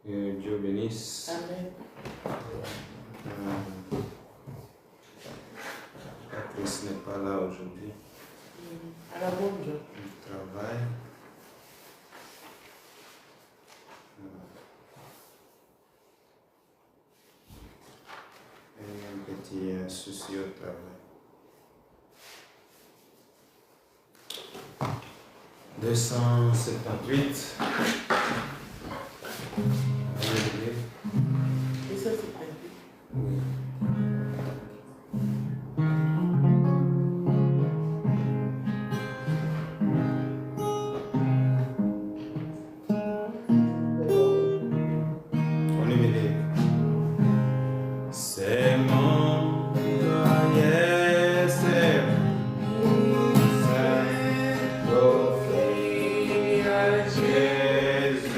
Que Dieu bénisse. Amen. Patrice n'est pas là aujourd'hui. Alors bonjour. Il travaille. Et un petit souci au travail. 278. Et ça c'est prévu. Oui. On est mêlé. C'est mon joyeux service d'offrir à Jésus-Christ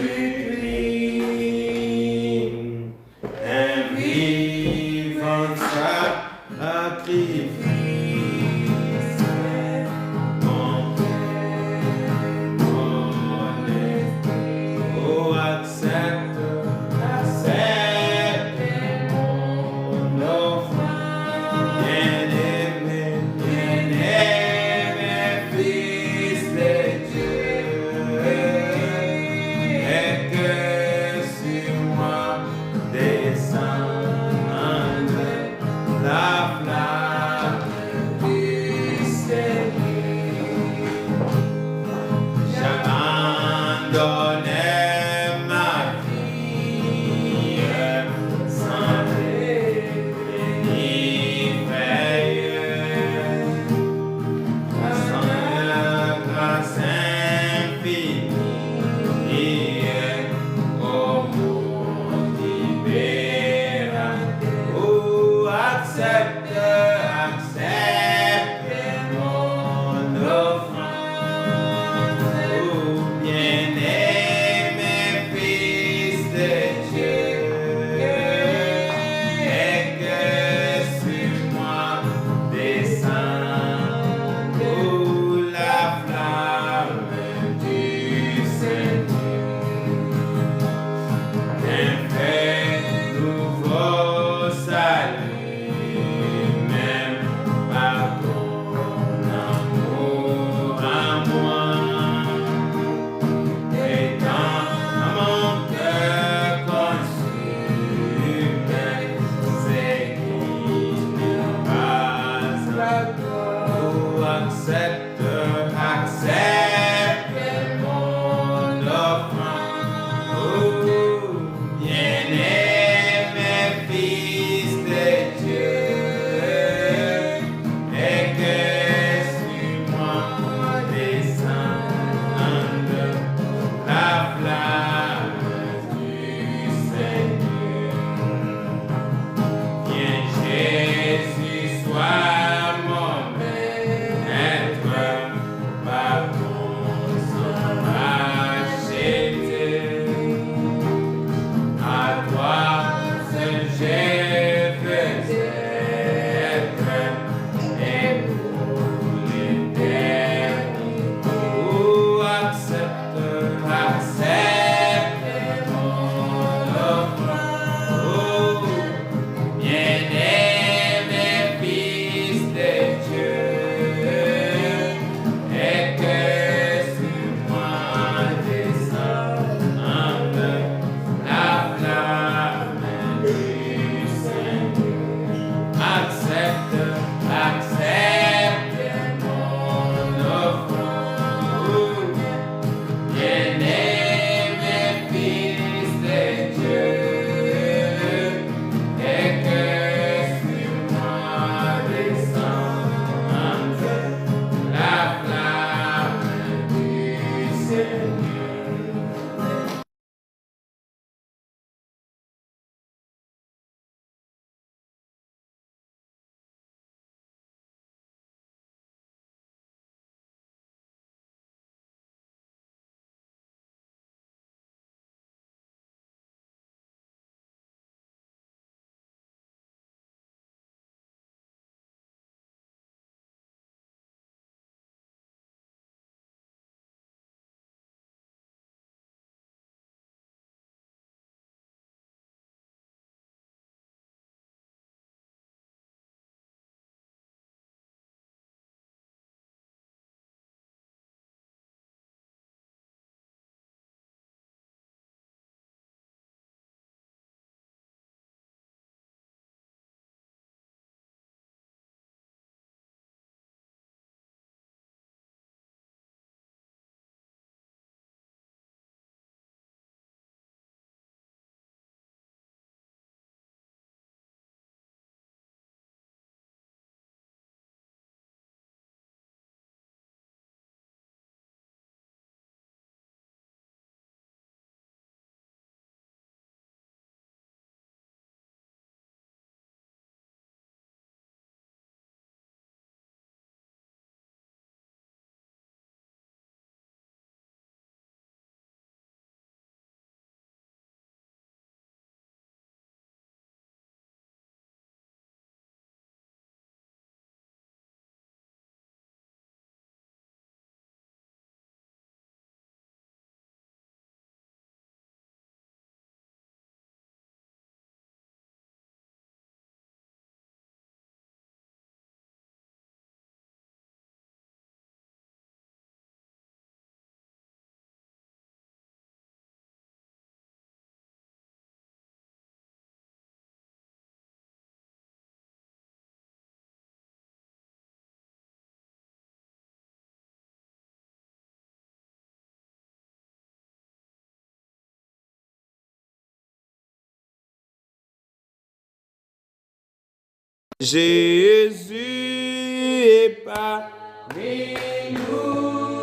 Jésus est parmi nous,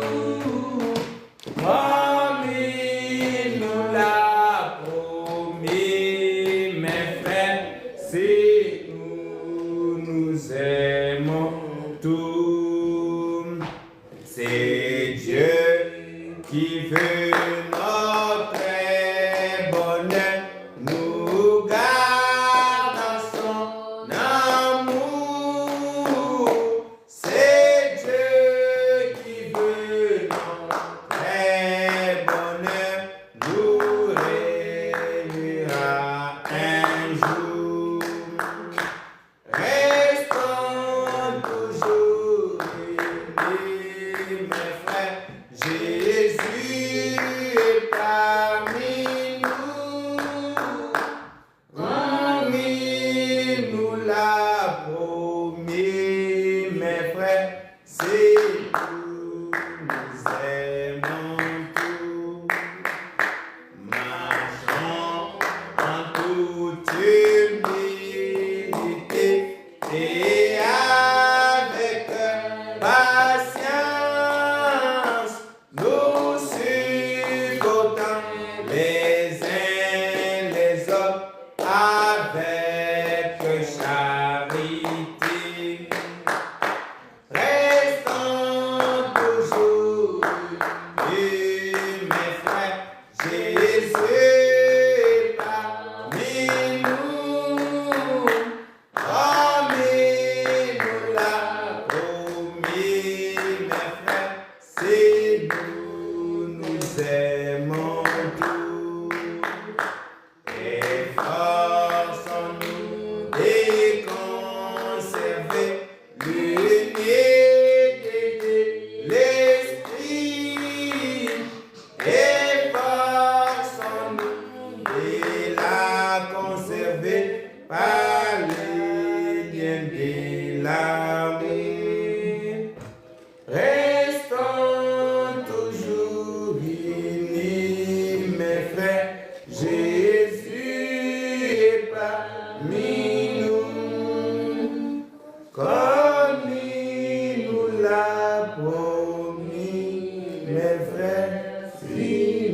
comme il nous l'a promis, mes frères, si nous aimons tous, c'est Dieu qui veut notre bonheur, nous garde dans son amour. C'est Dieu qui veut notre bonheur, nous réunira un jour. Restons toujours unis, mes frères. Jésus est parmi nous, comme il nous l'a promis, mes frères. C'est nous, nous aimons tous. Marchons en toute humilité et avec patience, nous supportons les uns les autres avec charité. Restons toujours unis, mes frères. Jésus est parmi nous, comme il nous l'a promis, mes frères. C'est nous, nous aimons tous. Efforçons-nous de conserver l'unité de l'esprit. Efforçons-nous de la conserver par le lien de l'amour. Restons toujours unis, mes frères. Jésus est parmi nous, comme il nous l'a promis, mes frères, si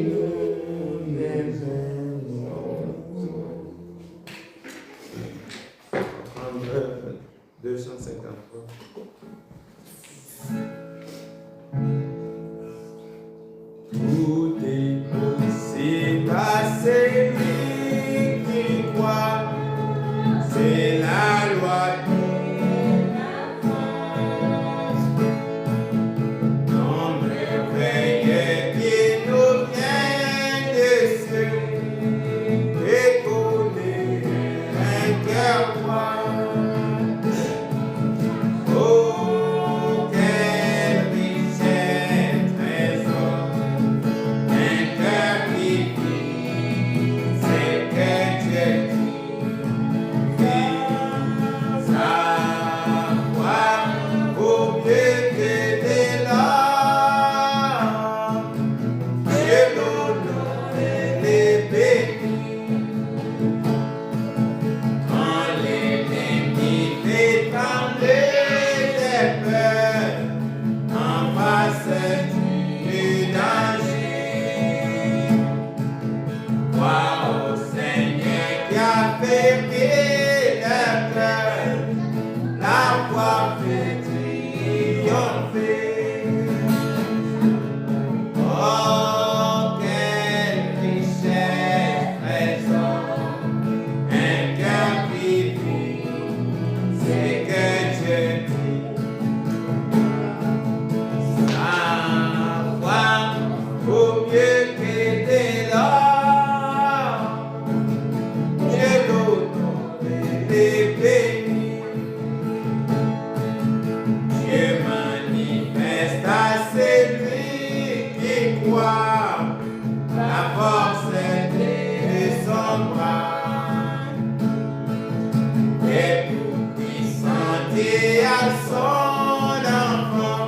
nous les aimons. 253. Tout est possible à celui qui croit, c'est la loi de la force. Non merveilleux qui nous vient de ceux qui connaissent un cœur droit. Oh, quelle richesse, trésor, un cœur qui vit, c'est que Dieu dit. Savoir vaut mieux que de l'or. Dieu l'honore et les bénit. Quand l'ennemi fait trembler tes peurs, en face du danger, crois au Seigneur qui a fermé le cœur, la foi fait triompher. Oh, quelle richesse, trésor, un cœur qui vit, c'est que Dieu dit. Savoir vaut mieux que de l'or. Dieu l'honore et les bénit. Dieu manifeste à celui qui croit la force de son bras. Et tout puissant et à son enfant,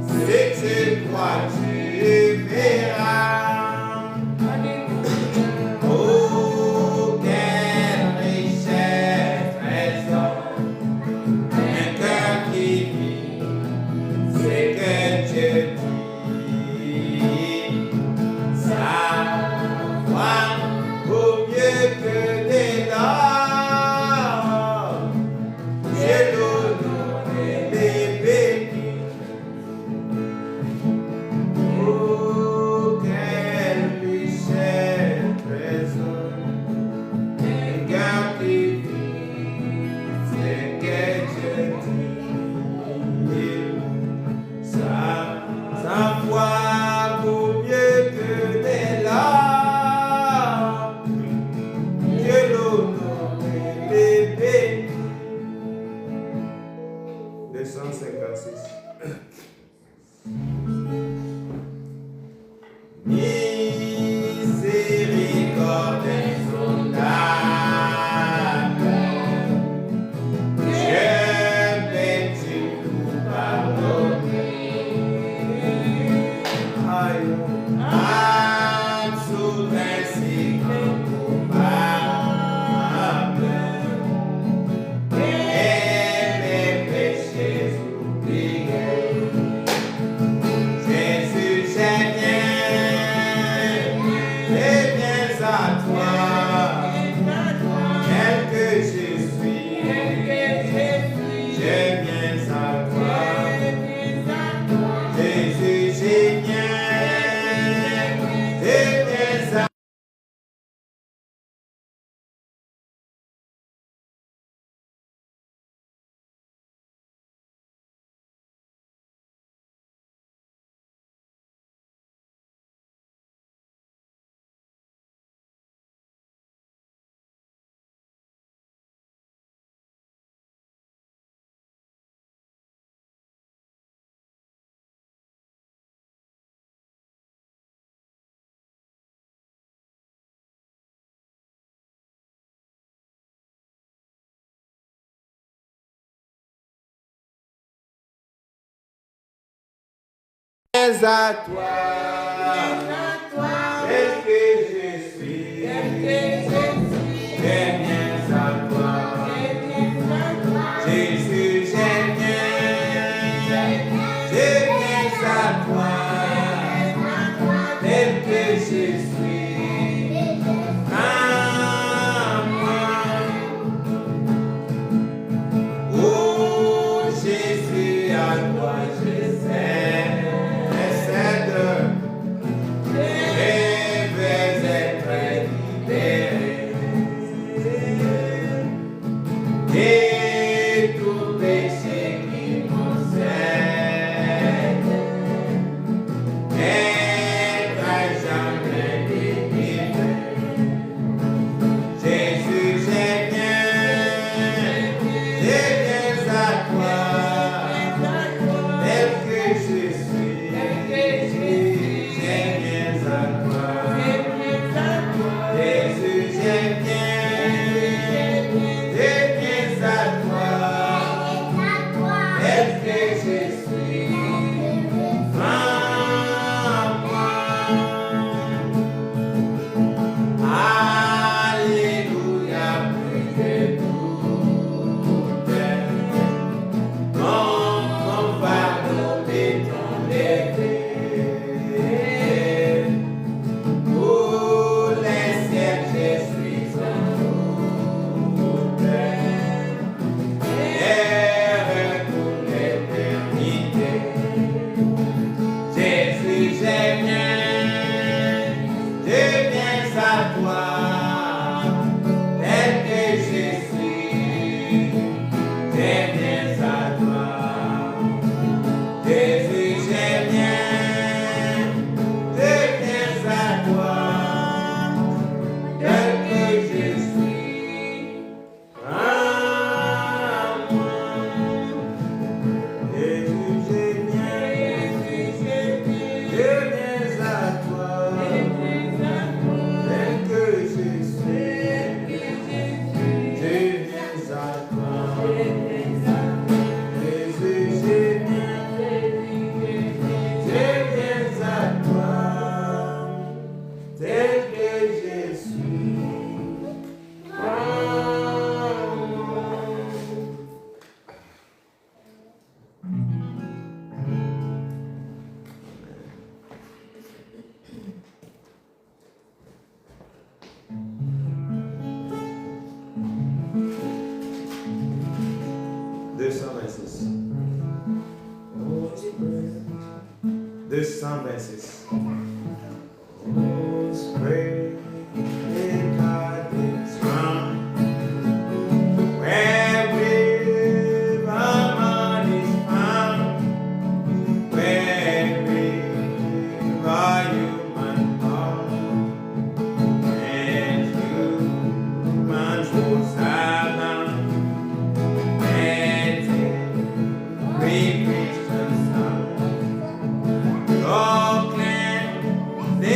si tu crois, tu verras. Oh, quelle richesse, trésor, Viens à toi, tel que je suis. Je viens à toi, Jésus, je viens à toi, tel que je suis. À moi, oh Jésus, à toi je sais.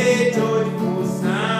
They joyful sound.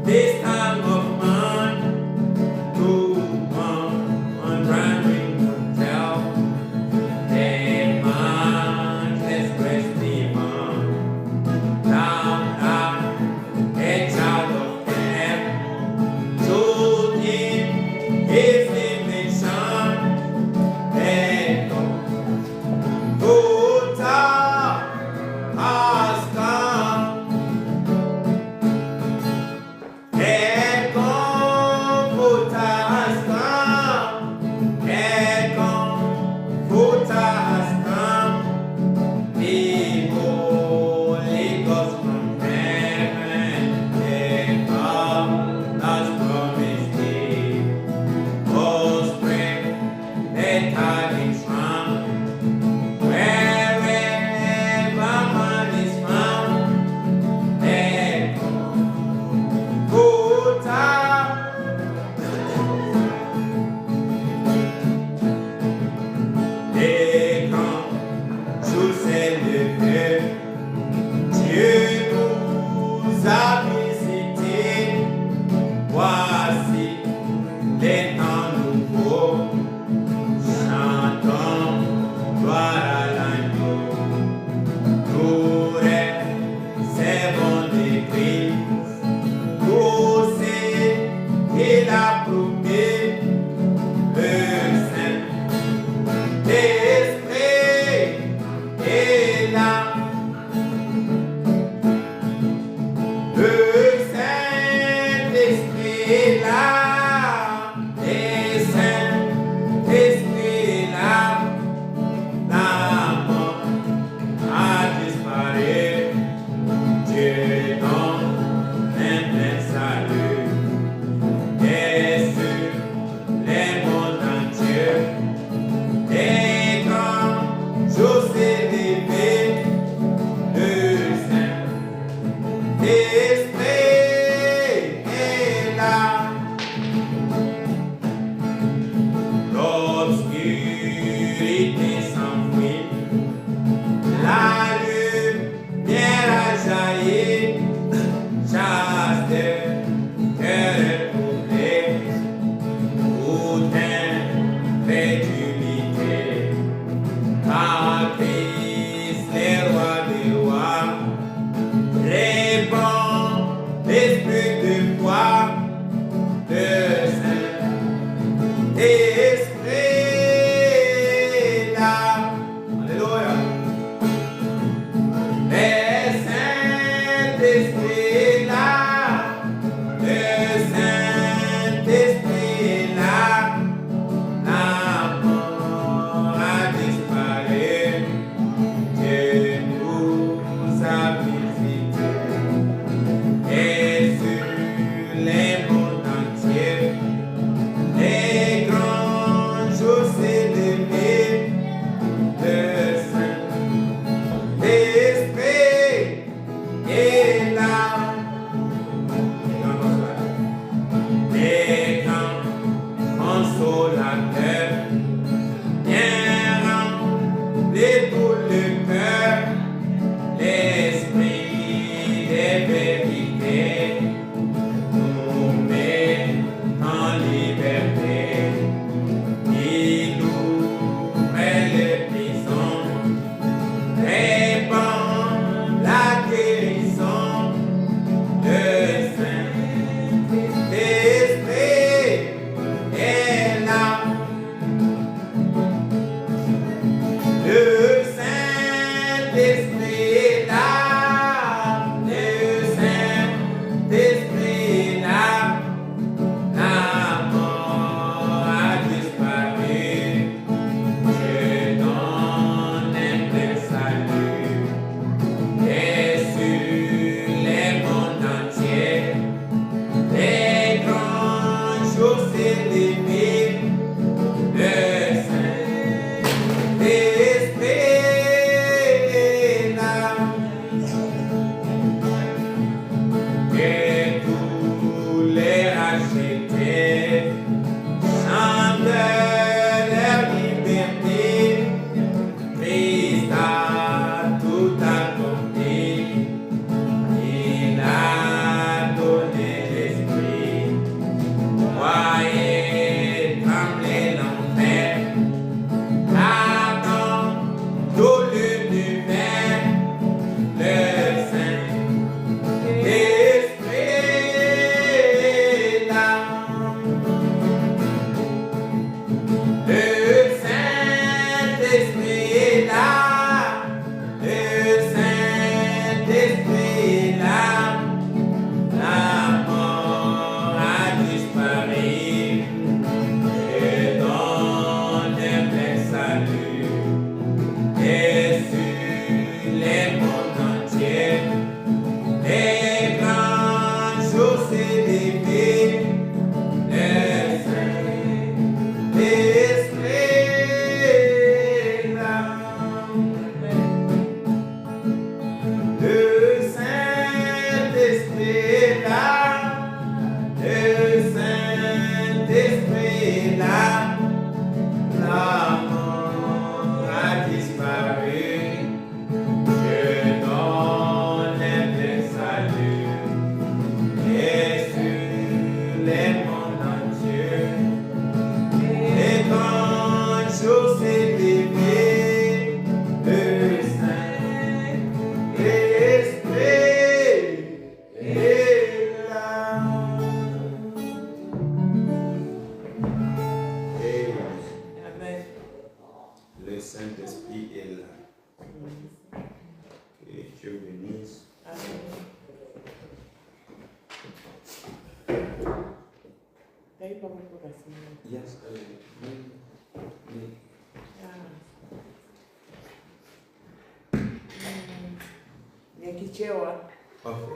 this time of mine, to one driving hotel, des mains expressivement, down, a child of them, to him his invention, and Buddha has come, and Buddha has come, and Buddha has come, the Holy Ghost from heaven, and God has promised thee, oh spread the tidings from wherever man is found, and Buddha. Et quand jour s'est levé, Dieu nous a visités. Voici les temps nouveaux, chantons gloire à l'agneau. Nous servons de Christ, nous c'est qu'il a prouvé le Saint-Esprit est là. Le Saint-Esprit est là. Le Saint-Esprit est là. La mort a disparu. Dieu donne un plein salut. Et sur les mondes entiers, et quand jour s'est levé, le Saint-Esprit est là. L'obscurité s'enfuit, la lumière a jailli, chasse de cœur éprouvé, toute incrédulité, car Christ, le roi des rois, répand l'esprit de foi, le Saint-Esprit là. Alléluia. Le Saint-Esprit là. Le Saint-Esprit là. La mort a disparu. Dieu nous a visités. Et sur les mondes entiers, s'élever, le Saint-Esprit là. Le Saint-Esprit là, le Saint-Esprit là, la mort a disparu. Je donne le salut et sur les mondes entiers. Et quand je s'est levé, le Saint-Esprit est là. Et Amen. le Saint-Esprit est là. Que Dieu bénisse. Amen. Daí vamos por assim. Yes, Nyakichewa. okay.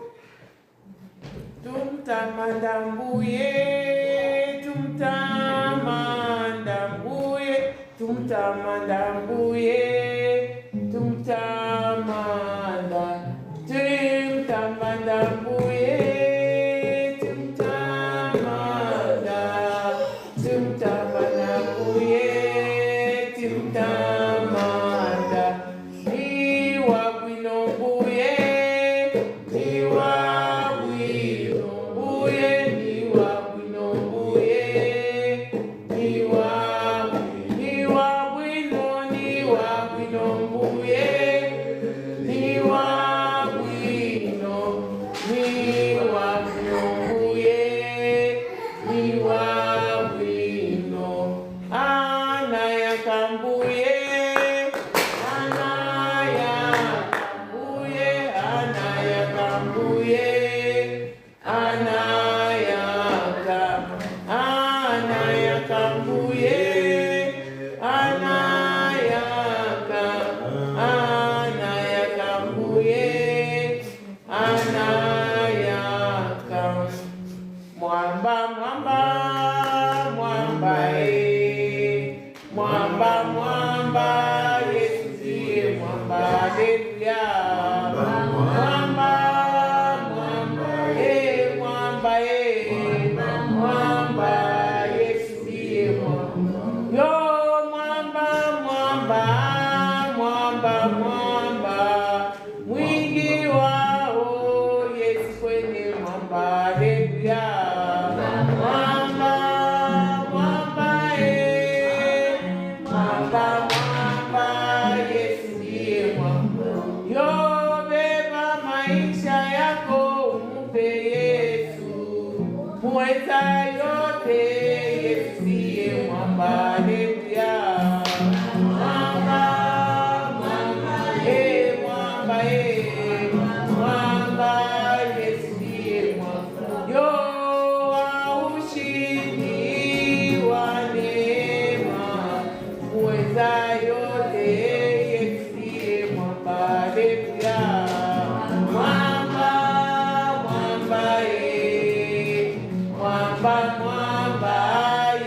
Tumtamanda mbuye, tumtamanda mbuye, tumtamanda mbuye, tumtamanda, tumtamanda mbuye, tumtamanda, tumtamanda mbuye, tumtamanda, niwa bwino mbuye, niwa bwino mbuye, niwa bwino mbuye, niwa bwino, niwa bwino mbuye, niwa bwino, niwa bwino mbuye, niwa bwino, anayaka mbuye, anayaka mbuye, anayaka mbuye, anayaka mbuye, anayaka mwamba, mwamba, mwamba, mwamba, mwamba, Yesu ndiye mwamba, haleluya. Mwamba, mwamba, mwamba, mwamba, Yesu ndiye mwamba. Yo mwamba, mwamba, mwamba, mwamba, mwingi wao Yesu kwenye mwamba, haleluya. Mwamba, mwamba, mwamba, mwamba, Yesu ndiye mwamba. Yo beba maisha yako umpe Yesu, muweza yote Yesu ndiye mwamba, haleluya. Mwamba, mwamba, mwamba, mwamba, Yesu ndiye mwamba. Yo ushindi wa neema, muweza yote Yesu ndiye mwamba, haleluya. Mwamba, mwamba, mwamba, mwamba,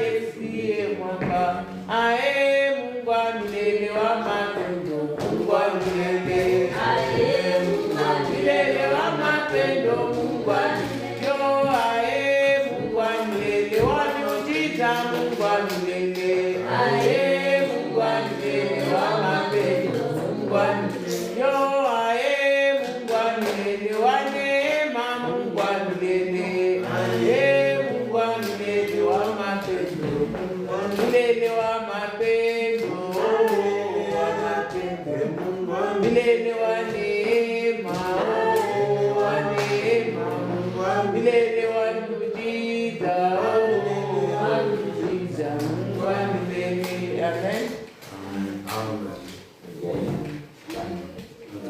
Yesu ndiye mwamba. Ae Mungu wa milele wa mapendo, Mungu wa milele. Ae Mungu wa milele wa mapendo, Mungu wa milele. Yo ae Mungu wa milele wa miujiza, Mungu wa milele. Ae Mungu wa milele wa mapendo, Mungu wa milele. Yo ae Mungu wa milele wa neema, Mungu wa milele. Ae Mungu wa milele wa mapendo, milele wa mapendo, wa mapendo, milele wa neema, wa neema, milele wa miujiza, wa miujiza, Mungu wa milele. Amen. Amen.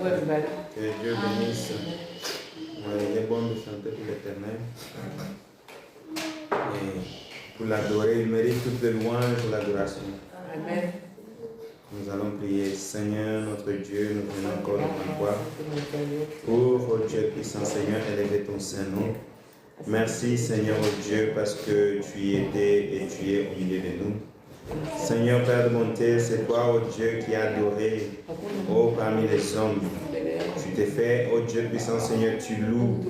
Everybody. Que Dieu bénisse. Il est bon de chanter pour l'Éternel. Et pour l'adorer, il mérite toutes les louanges pour l'adoration. Amen. Nous allons prier. Seigneur, notre Dieu, nous venons encore devant toi. Oh, Dieu puissant, Seigneur, élever ton Saint-Nom. Merci Seigneur oh Dieu parce que tu étais et tu es au milieu de nous. Seigneur Père de bonté, c'est toi oh Dieu qui as adoré oh parmi les hommes. Tu t'es fait oh Dieu puissant Seigneur, tu loues.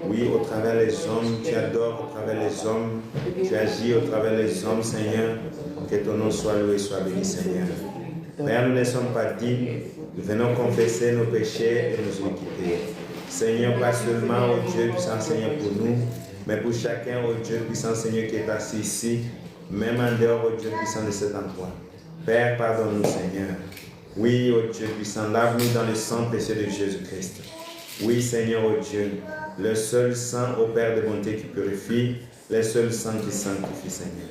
Oui, au travers les hommes, tu adores au travers les hommes. Tu agis au travers les hommes Seigneur. Que ton nom soit loué, soit béni Seigneur. Père, nous ne sommes pas dignes. Nous venons confesser nos péchés et nos iniquités. Seigneur, pas seulement, oh Dieu puissant Seigneur, pour nous, mais pour chacun, oh Dieu puissant Seigneur, qui est assis ici, même en dehors, oh Dieu puissant de cet endroit. Père, pardonne-nous, Seigneur. Oui, oh Dieu puissant, lave-nous dans le sang précieux de Jésus-Christ. Oui, Seigneur, oh Dieu, le seul sang, ô Père de bonté, qui purifie, le seul sang qui sanctifie, Seigneur.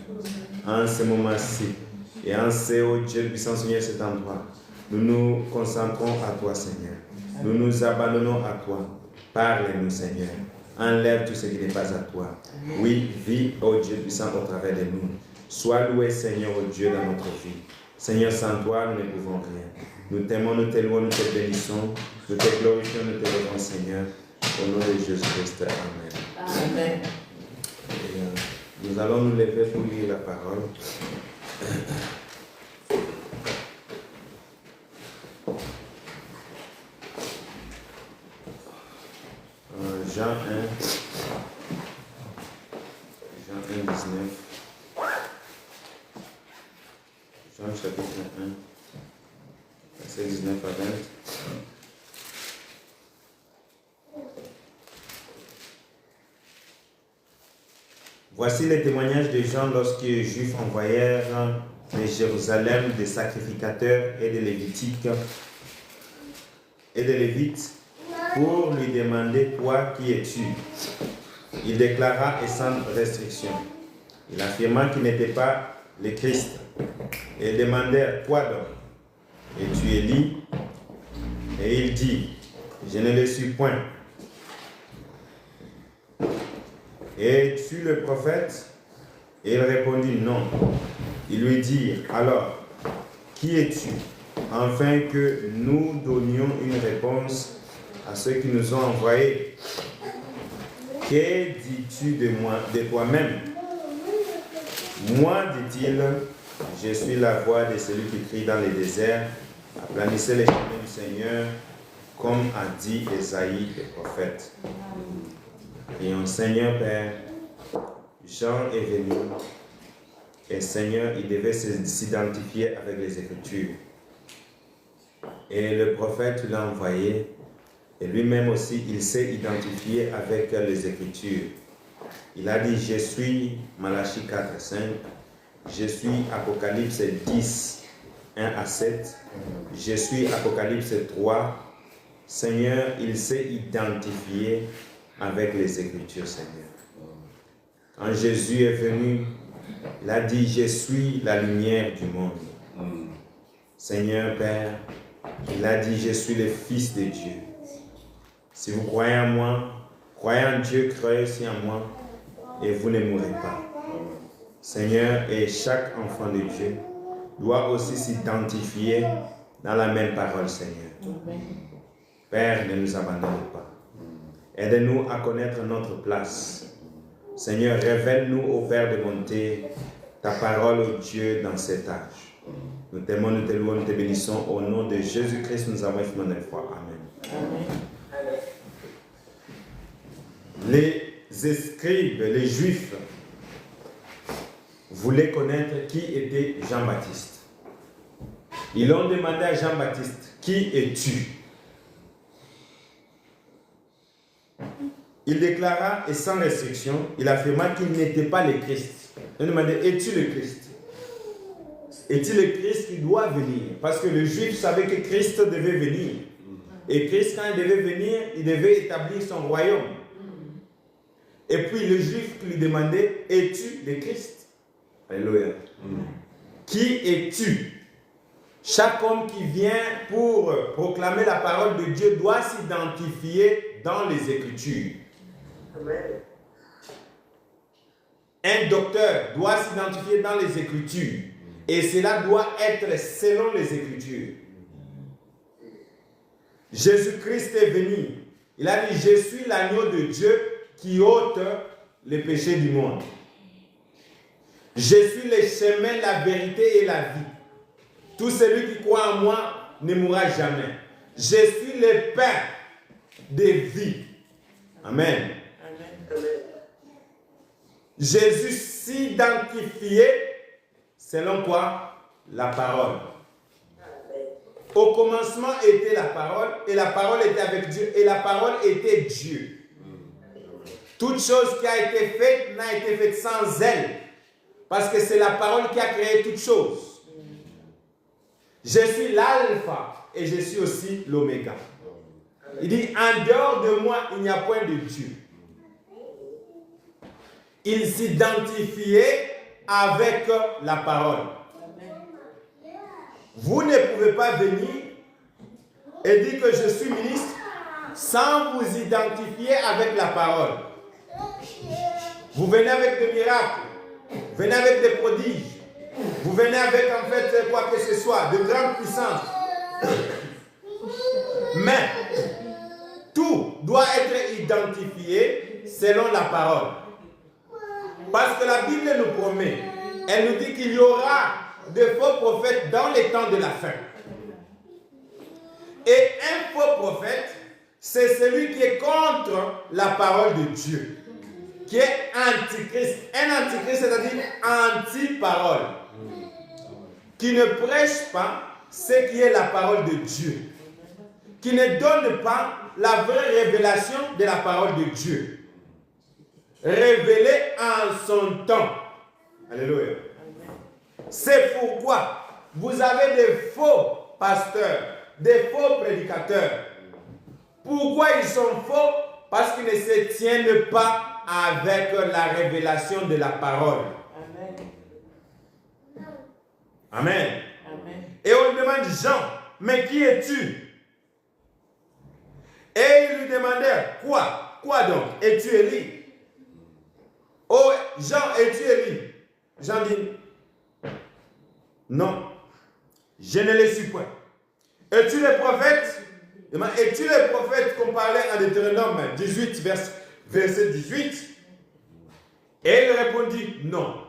En ce moment-ci, et en ce, oh Dieu puissant Seigneur, cet endroit, nous nous concentrons à toi, Seigneur. Nous nous abandonnons à toi. Parle-nous, Seigneur. Enlève tout ce qui n'est pas à toi. Oui, vis, oh Dieu puissant, au travers de nous. Sois loué, Seigneur, oh Dieu, dans notre vie. Seigneur, sans toi, nous ne pouvons rien. Nous t'aimons, nous te louons, nous te bénissons. Nous te glorifions, nous te louons, Seigneur. Au nom de Jésus-Christ. Amen. Amen. Et, nous allons nous lever pour lire la parole. Jean 1, Jean 1, 19. Jean chapitre 1, verset 19 à 20. Voici les témoignages de Jean lorsque les Juifs envoyèrent de Jérusalem des sacrificateurs et des Lévitiques et des Lévites pour lui demander « Toi, qui es-tu » Il déclara et sans restriction. Il affirma qu'il n'était pas le Christ. Et ils demandèrent « Quoi donc? Es-tu Élie » Et il dit « Je ne le suis point. » Et es-tu le prophète? Et il répondit non. Ils lui dirent alors, qui es-tu? Afin que nous donnions une réponse à ceux qui nous ont envoyés. Que dis-tu de moi, de toi-même? Moi, dit-il, je suis la voix de celui qui crie dans les déserts, aplanissez les chemins du Seigneur, comme a dit Ésaïe le prophète. Prions, Seigneur Père, Jean est venu, et Seigneur, il devait s'identifier avec les Écritures. Et le prophète l'a envoyé, et lui-même aussi, il s'est identifié avec les Écritures. Il a dit, je suis Malachie 4, 5, je suis Apocalypse 10, 1 à 7, je suis Apocalypse 3. Seigneur, il s'est identifié avec les Écritures, Seigneur. Quand Jésus est venu, il a dit, je suis la lumière du monde. Seigneur Père, il a dit, je suis le Fils de Dieu. Si vous croyez en moi, croyez en Dieu, croyez aussi en moi, et vous ne mourrez pas. Seigneur, et chaque enfant de Dieu doit aussi s'identifier dans la même parole, Seigneur. Père, ne nous abandonne pas. Aide-nous à connaître notre place. Seigneur, révèle-nous, ô Père de bonté, ta parole, ô Dieu, dans cet âge. Nous t'aimons, nous te louons, nous te bénissons. Au nom de Jésus-Christ, nous avons fait notre foi. Amen. Amen. Les scribes, les Juifs, voulaient connaître qui était Jean-Baptiste. Ils ont demandé à Jean-Baptiste, qui es-tu? Il déclara, et sans restriction, il affirma qu'il n'était pas le Christ. Il demandait, es-tu le Christ? Est-il le Christ qui doit venir? Parce que le Juif savait que Christ devait venir. Et Christ, quand il devait venir, il devait établir son royaume. Et puis le Juif lui demandait, es-tu le Christ? Alléluia. Qui es-tu? Chaque homme qui vient pour proclamer la parole de Dieu doit s'identifier dans les Écritures. Amen. Un docteur doit s'identifier dans les Écritures. Et cela doit être selon les Écritures. Jésus-Christ est venu. Il a dit, je suis l'agneau de Dieu qui ôte les péchés du monde. Je suis le chemin, la vérité et la vie. Tout celui qui croit en moi ne mourra jamais. Je suis le pain de vie. Amen. Amen. Jésus s'identifiait selon quoi? La parole. Au commencement était la parole, et la parole était avec Dieu, et la parole était Dieu. Toute chose qui a été faite n'a été faite sans elle, parce que c'est la parole qui a créé toute chose. Je suis l'alpha et je suis aussi l'oméga. Il dit, en dehors de moi, il n'y a point de Dieu. Il s'identifiait avec la parole. Vous ne pouvez pas venir et dire que je suis ministre sans vous identifier avec la parole. Vous venez avec des miracles, vous venez avec des prodiges, vous venez avec en fait quoi que ce soit, de grandes puissances. Mais tout doit être identifié selon la parole. Parce que la Bible nous promet, elle nous dit qu'il y aura de faux prophètes dans les temps de la fin. Et un faux prophète, c'est celui qui est contre la parole de Dieu, qui est antichrist. Un antichrist, c'est-à-dire anti-parole, qui ne prêche pas ce qui est la parole de Dieu, qui ne donne pas la vraie révélation de la parole de Dieu, révélée en son temps. Alléluia. C'est pourquoi vous avez des faux pasteurs, des faux prédicateurs. Pourquoi ils sont faux? Parce qu'ils ne se tiennent pas avec la révélation de la parole. Amen. Amen. Amen. Et on lui demande, Jean, mais qui es-tu? Et il lui demandait, quoi? Quoi donc? Es-tu Élie? Oh, Jean, es-tu Élie? Jean dit, non, je ne le suis point. Es-tu le prophète? Es-tu le prophète qu'on parlait en Deutéronome 18, verset 18? Et il répondit, non.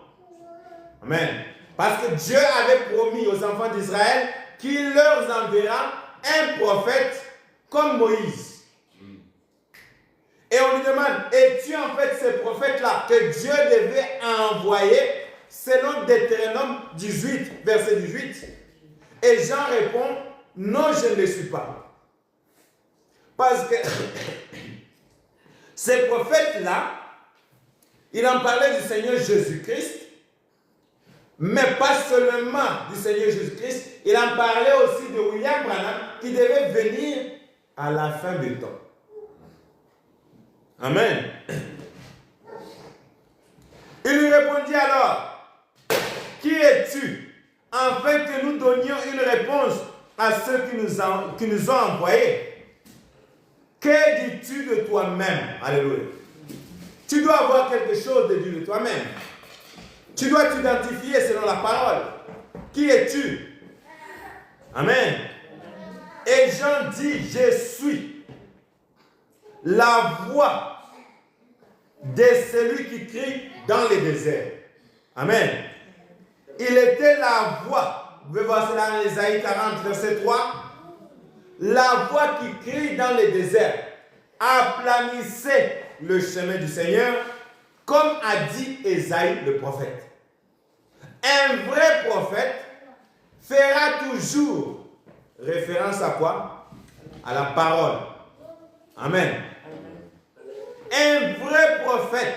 Amen. Parce que Dieu avait promis aux enfants d'Israël qu'il leur enverra un prophète comme Moïse. Et on lui demande, es-tu en fait ce prophète-là que Dieu devait envoyer selon Deutéronome 18, verset 18? Et Jean répond, non, je ne le suis pas. Parce que ce prophète-là, il en parlait du Seigneur Jésus-Christ, mais pas seulement du Seigneur Jésus-Christ, il en parlait aussi de William Branham qui devait venir à la fin du temps. Amen. Il lui répondit alors, qui es-tu, afin que nous donnions une réponse à ceux qui nous ont envoyés? Que dis-tu de toi-même? Alléluia. Tu dois avoir quelque chose de dire de toi-même. Tu dois t'identifier selon la parole. Qui es-tu? Amen. Et Jean dit, je suis la voix de celui qui crie dans les déserts. Amen. Il était la voix. Vous pouvez voir cela dans Ésaïe 40, verset 3. La voix qui crie dans les déserts. Aplanissez le chemin du Seigneur, comme a dit Ésaïe le prophète. Un vrai prophète fera toujours référence à quoi? À la parole. Amen. Un vrai prophète,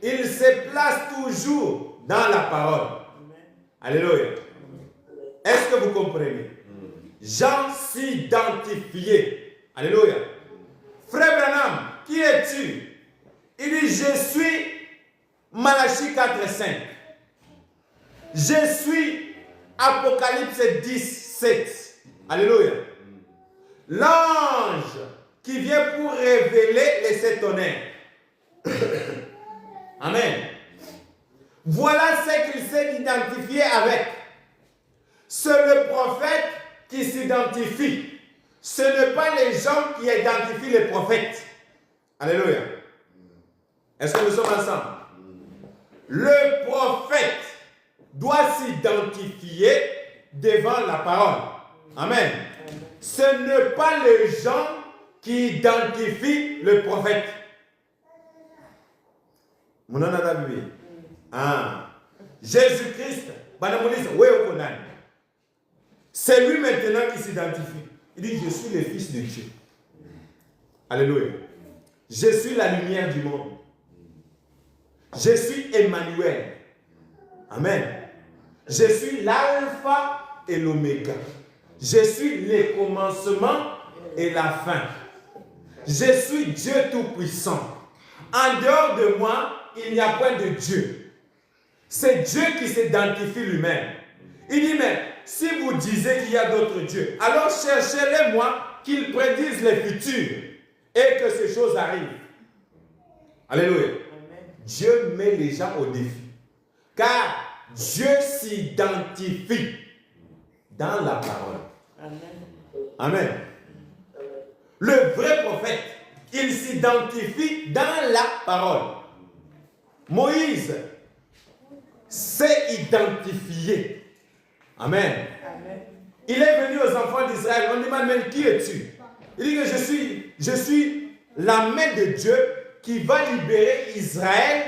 il se place toujours dans la parole. Alléluia. Est-ce que vous comprenez? Jean s'identifiait. Alléluia. Frère Branham, qui es-tu? Il dit, je suis Malachie 4:5. Je suis Apocalypse 10:7. Alléluia. L'ange qui vient pour révéler les 7 tonnerres. Amen. Voilà ce qu'il s'est identifié avec. C'est le prophète qui s'identifie. Ce n'est pas les gens qui identifient les prophètes. Alléluia. Est-ce que nous sommes ensemble? Le prophète doit s'identifier devant la parole. Amen. Ce n'est pas les gens qui identifient le prophète. Jésus-Christ, c'est lui maintenant qui s'identifie. Il dit, je suis le Fils de Dieu. Alléluia. Je suis la lumière du monde. Je suis Emmanuel. Amen. Je suis l'alpha et l'oméga. Je suis le commencement et la fin. Je suis Dieu Tout-Puissant. En dehors de moi, il n'y a point de Dieu. C'est Dieu qui s'identifie lui-même. Il dit, mais si vous disiez qu'il y a d'autres dieux, alors cherchez-les-moi qu'ils prédisent les futurs et que ces choses arrivent. Alléluia. Dieu met les gens au défi. Car Dieu s'identifie dans la parole. Amen. Amen. Le vrai prophète, il s'identifie dans la parole. Moïse s'est identifié. Amen. Amen. Il est venu aux enfants d'Israël. On demande même qui es-tu? Il dit que je suis la main de Dieu qui va libérer Israël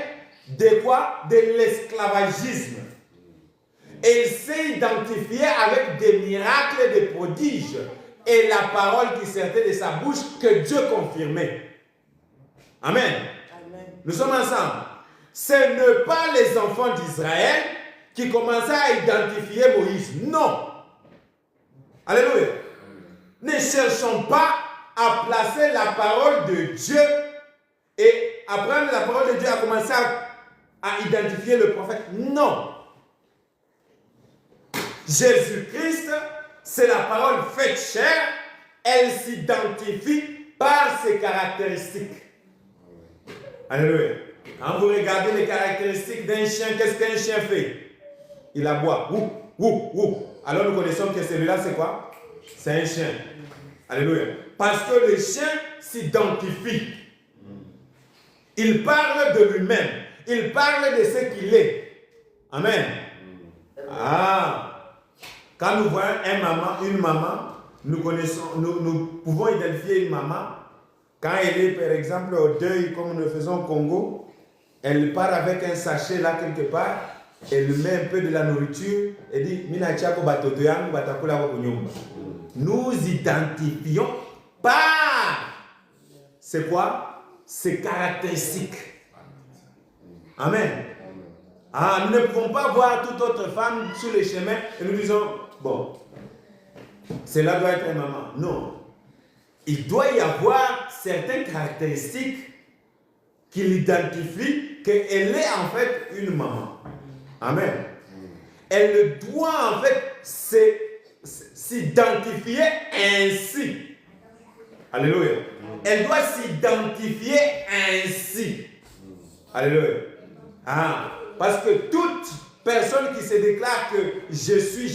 de quoi? De l'esclavagisme. Et il s'est identifié avec des miracles et des prodiges et la parole qui sortait de sa bouche que Dieu confirmait. Amen. Amen. Nous sommes ensemble. Ce n'est pas les enfants d'Israël qui commençaient à identifier Moïse. Non. Alléluia. Ne cherchons pas à placer la parole de Dieu et à prendre la parole de Dieu à commencer à identifier le prophète. Non. Jésus-Christ, c'est la parole faite chair. Elle s'identifie par ses caractéristiques. Alléluia. Quand vous regardez les caractéristiques d'un chien, qu'est-ce qu'un chien fait? Il aboie. Ouh, ouh, ouh. Alors nous connaissons que celui-là, c'est quoi? C'est un chien. Alléluia. Parce que le chien s'identifie. Il parle de lui-même. Il parle de ce qu'il est. Amen. Ah. Quand nous voyons une maman, nous pouvons identifier une maman. Quand elle est, par exemple, au deuil, comme nous le faisons au Congo, elle part avec un sachet là quelque part, elle met un peu de la nourriture et dit, nous identifions par, c'est quoi? Ses caractéristiques. Amen. Ah, nous ne pouvons pas voir toute autre femme sur les chemins et nous disons, bon, cela doit être une maman. Non. Il doit y avoir certaines caractéristiques qui l'identifient qu'elle est en fait une maman. Amen. Elle doit en fait s'identifier ainsi. Alléluia. Elle doit s'identifier ainsi. Alléluia. Ah, parce que toute personne qui se déclare que je suis,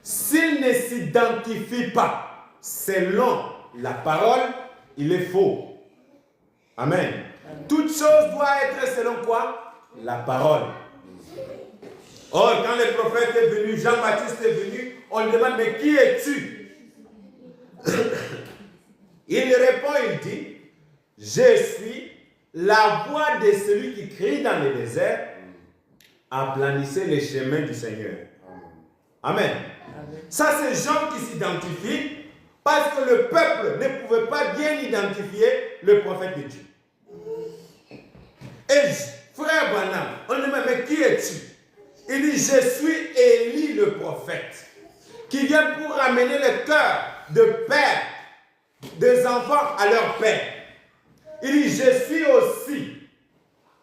s'il ne s'identifie pas selon la parole, il est faux. Amen. Toute chose doit être selon quoi? La parole. Or, quand le prophète est venu, Jean-Baptiste est venu, on lui demande, mais qui es-tu? Il répond, il dit, je suis la voix de celui qui crie dans le désert, aplanissez les chemins du Seigneur. Amen. Amen. Ça, c'est Jean qui s'identifie parce que le peuple ne pouvait pas bien identifier le prophète de Dieu. Et frère Branham, on lui demande, mais qui es-tu? Il dit, je suis Élie le prophète, qui vient pour ramener le cœur de père des enfants à leur père. Il dit, je suis aussi,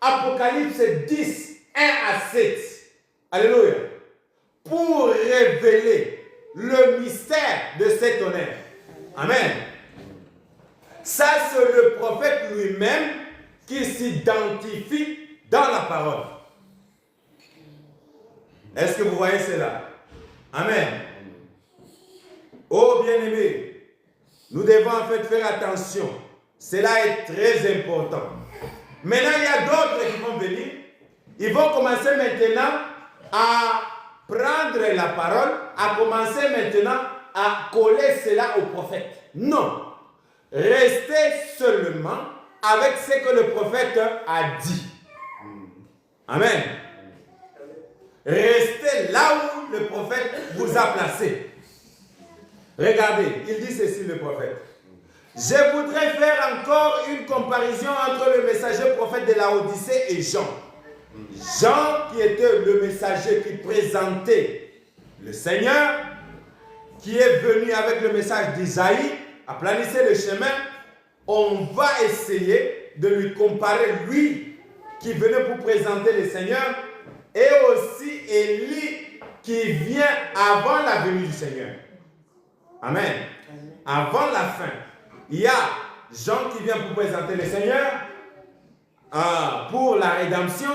Apocalypse 10, 1 à 7. Alléluia. Pour révéler le mystère de cet honneur. Amen. Ça, c'est le prophète lui-même qui s'identifie dans la parole. Est-ce que vous voyez cela? Amen. Oh bien-aimés, nous devons en fait faire attention. Cela est très important. Maintenant, il y a d'autres qui vont venir. Ils vont commencer maintenant à prendre la parole, à commencer maintenant à coller cela au prophète. Non. Restez seulement avec ce que le prophète a dit. Amen. Restez là où le prophète vous a placé. Regardez, il dit ceci le prophète. Je voudrais faire encore une comparaison entre le messager prophète de la Odyssée et Jean. Jean qui était le messager qui présentait le Seigneur, qui est venu avec le message d'Isaïe, aplanissait le chemin. On va essayer de lui comparer lui qui venait pour présenter le Seigneur et aussi Élie qui vient avant la venue du Seigneur. Amen. Avant la fin. Il y a Jean qui vient pour présenter le Seigneur pour la rédemption.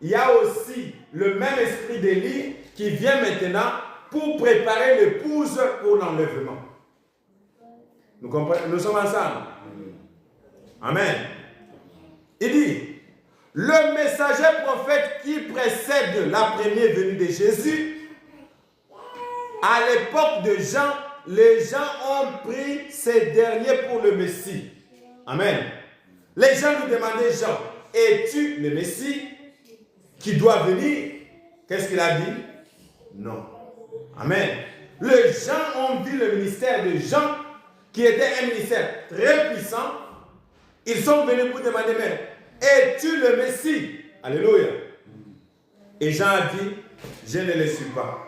Il y a aussi le même esprit d'Élie qui vient maintenant pour préparer l'épouse pour l'enlèvement. Nous comprenons, nous sommes ensemble. Amen. Il dit, le messager prophète qui précède la première venue de Jésus, à l'époque de Jean, les gens ont pris ces derniers pour le Messie. Amen. Les gens lui demandaient, Jean, es-tu le Messie qui doit venir? Qu'est-ce qu'il a dit? Non. Amen. Les gens ont vu le ministère de Jean, qui était un ministère très puissant. Ils sont venus pour demander, mais es-tu le Messie? Alléluia. Et Jean a dit, je ne le suis pas.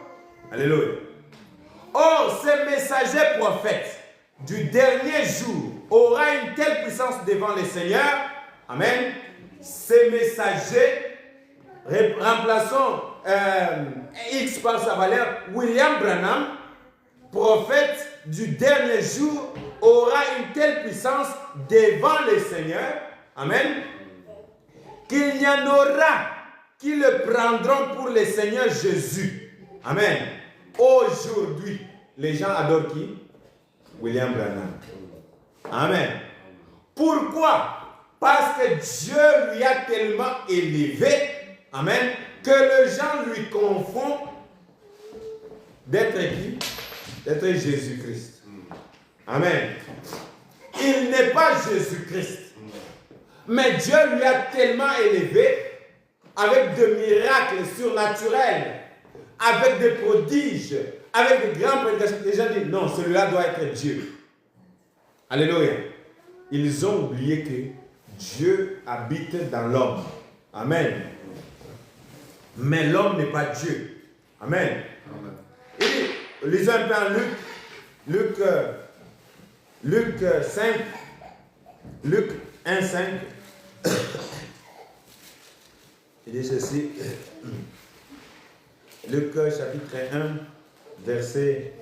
Alléluia. Or, ce messager prophète du dernier jour aura une telle puissance devant le Seigneur. Amen. Ces messagers, remplaçons X par sa valeur, William Branham, prophète du dernier jour, aura une telle puissance devant le Seigneur. Amen. Qu'il y en aura qui le prendront pour le Seigneur Jésus. Amen. Aujourd'hui, les gens adorent qui? William Branham. Amen. Pourquoi? Parce que Dieu lui a tellement élevé, amen, que les gens lui confondent d'être qui? D'être Jésus-Christ. Amen. Il n'est pas Jésus-Christ. Mais Dieu lui a tellement élevé avec des miracles surnaturels, avec des prodiges, avec des grands prédications. Les gens disent, non, celui-là doit être Dieu. Alléluia. Ils ont oublié que Dieu habite dans l'homme. Amen. Mais l'homme n'est pas Dieu. Amen. Et lisons un peu en Luc 5, Luc 1, 5. Il dit ceci. Luc chapitre 1, verset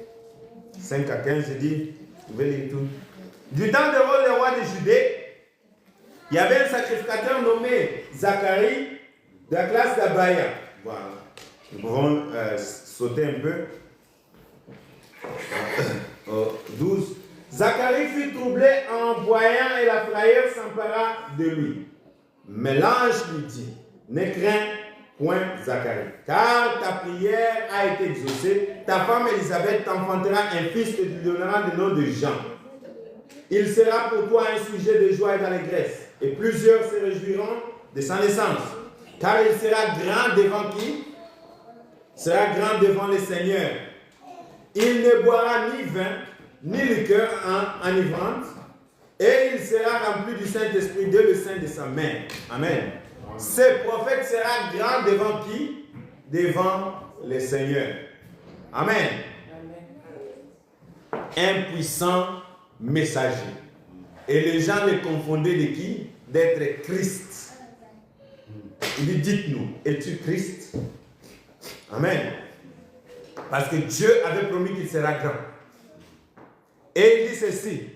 5 à 15, il dit, vous pouvez lire tout. Du temps de Hérode, le roi de Judée, il y avait un sacrificateur nommé Zacharie de la classe d'Abaya. Voilà. Nous pouvons sauter un peu. 12. Zacharie fut troublé en voyant et la frayeur s'empara de lui. Mais l'ange lui dit, ne crains point Zacharie, car ta prière a été exaucée. Ta femme Élisabeth t'enfantera un fils et tu lui donneras le nom de Jean. Il sera pour toi un sujet de joie et d'allégresse, et plusieurs se réjouiront de sa naissance, car il sera grand devant qui? Sera grand devant le Seigneur. Il ne boira ni vin, ni liqueur enivrante, et il sera rempli du Saint-Esprit dès le sein de sa mère. Amen. Ce prophète sera grand devant qui? Devant le Seigneur. Amen. Un puissant messager. Et les gens le confondaient de qui? D'être Christ. Il dit, dites-nous, es-tu Christ? Amen. Parce que Dieu avait promis qu'il sera grand. Et il dit ceci.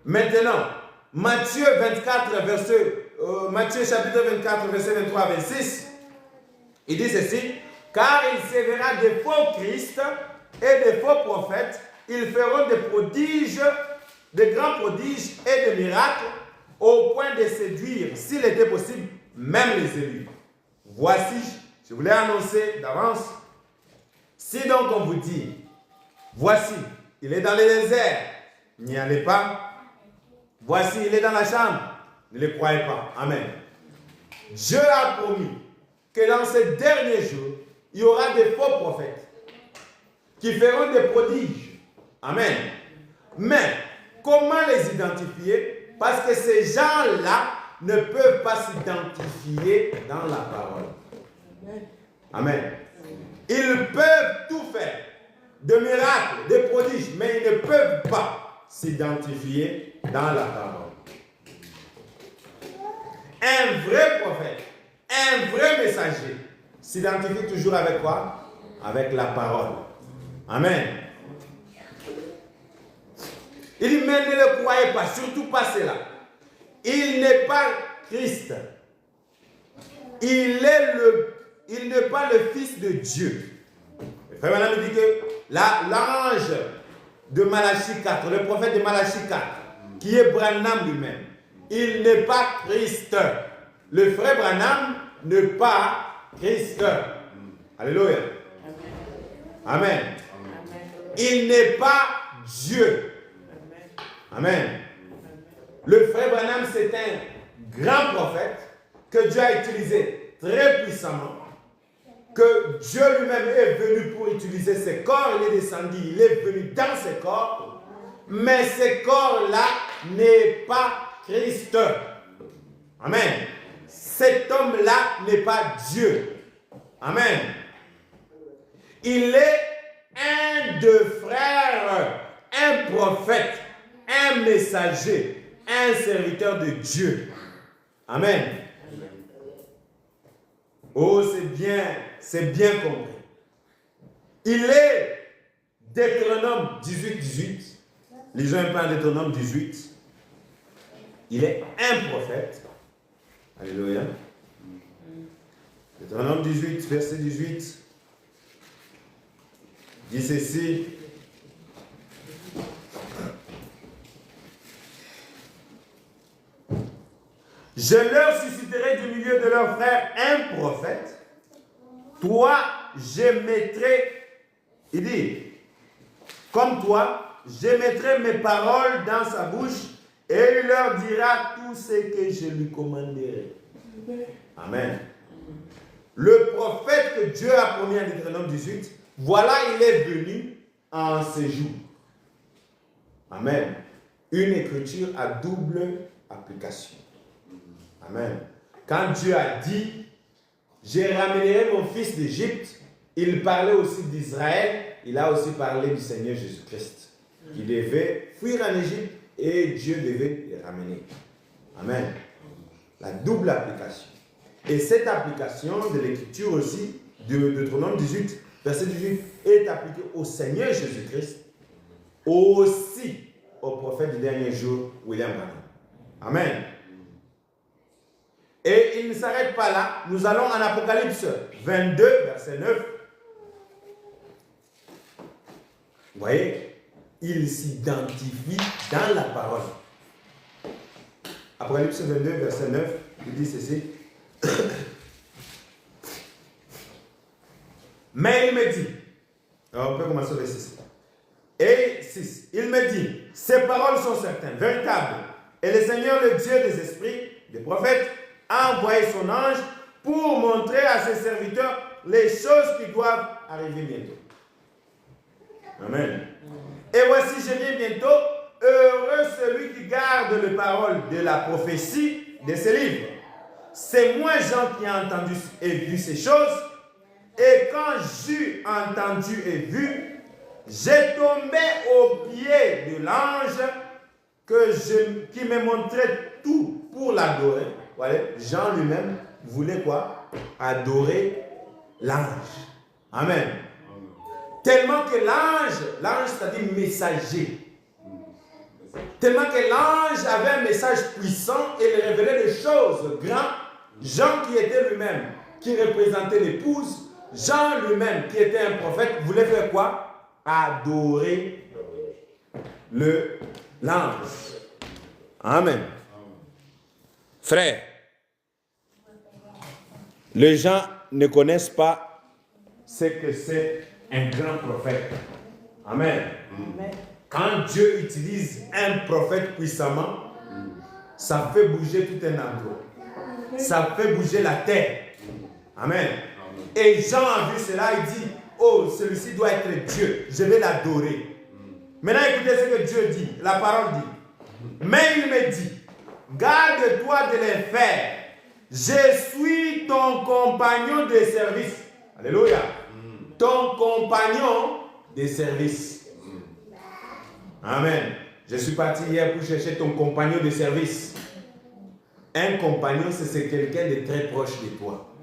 Maintenant, Matthieu 24, Matthieu chapitre 24, verset 23 à 26, il dit ceci, car il s'élèvera des faux Christ et des faux prophètes, ils feront des prodiges, des grands prodiges et des miracles, au point de séduire, s'il était possible, même les élus. Voici, je voulais annoncer d'avance, si donc on vous dit, voici, il est dans le désert, n'y allez pas. Voici, il est dans la chambre, ne le croyez pas. Amen. Dieu a promis que dans ces derniers jours, il y aura des faux prophètes qui feront des prodiges. Amen. Mais comment les identifier? Parce que ces gens-là ne peuvent pas s'identifier dans la parole. Amen. Ils peuvent tout faire, de miracles, de prodiges, mais ils ne peuvent pas s'identifier dans la parole. Un vrai prophète, un vrai messager s'identifie toujours avec quoi? Avec la parole. Amen. Il dit, mais ne le croyez pas, surtout pas cela. Il n'est pas Christ. Il n'est pas le Fils de Dieu. Le frère Branham dit que l'ange de Malachie 4, le prophète de Malachie 4, qui est Branham lui-même, il n'est pas Christ. Le frère Branham n'est pas Christ. Alléluia. Amen. Il n'est pas Dieu. Amen. Le frère Branham, c'est un grand prophète que Dieu a utilisé très puissamment, que Dieu lui-même est venu pour utiliser ses corps, il est descendu, il est venu dans ses corps, mais ces corps-là n'est pas Christ. Amen. Cet homme-là n'est pas Dieu. Amen. Il est un de frères, un prophète, un messager, un serviteur de Dieu. Amen. Oh, c'est bien compris. Il est Deutéronome 18. Lisons un peu en Deutéronome 18. Il est un prophète. Alléluia. Deutéronome 18, verset 18. Dit ceci. Je leur susciterai du milieu de leurs frères un prophète. Toi, je mettrai, il dit, comme toi, je mettrai mes paroles dans sa bouche et il leur dira tout ce que je lui commanderai. Amen. Le prophète que Dieu a promis en Deutéronome 18, voilà, il est venu en séjour. Amen. Une écriture à double application. Amen. Quand Dieu a dit, je ramènerai mon fils d'Égypte, il parlait aussi d'Israël, il a aussi parlé du Seigneur Jésus-Christ, qui devait fuir en Égypte et Dieu devait les ramener. Amen. La double application. Et cette application de l'écriture aussi, de Deutéronome 18, verset 18, est appliquée au Seigneur Jésus-Christ, aussi au prophète du dernier jour, William Branham. Amen. Et il ne s'arrête pas là. Nous allons en Apocalypse 22, verset 9. Vous voyez, il s'identifie dans la parole. Apocalypse 22, verset 9, il dit ceci. Mais il me dit, on peut commencer au verset 6. Et 6, il me dit, ces paroles sont certaines, véritables. Et le Seigneur, le Dieu des esprits, des prophètes, a envoyé son ange pour montrer à ses serviteurs les choses qui doivent arriver bientôt. Amen. Et voici, je viens bientôt. Heureux celui qui garde les paroles de la prophétie de ce livre. C'est moi, Jean, qui ai entendu et vu ces choses. Et quand j'ai entendu et vu, j'ai tombé aux pieds de l'ange qui me montrait tout pour l'adorer. Voilà, Jean lui-même voulait quoi? Adorer l'ange. Amen. Tellement que l'ange c'est-à-dire messager, tellement que l'ange avait un message puissant et il révélait des choses grandes. Jean qui était lui-même, qui représentait l'épouse, Jean lui-même qui était un prophète, voulait faire quoi? Adorer l'ange. Amen. Frère, les gens ne connaissent pas ce que c'est un grand prophète. Amen. Amen. Quand Dieu utilise un prophète puissamment, ça fait bouger tout un endroit. Ça fait bouger la terre. Amen. Et Jean a vu cela, il dit, oh, celui-ci doit être Dieu, je vais l'adorer. Maintenant, écoutez ce que Dieu dit, la parole dit. Mais il me dit, garde-toi de les faire. Je suis ton compagnon de service. Alléluia. Ton compagnon de service. Amen. Je suis parti hier pour chercher ton compagnon de service. Un compagnon, c'est quelqu'un de très proche de toi.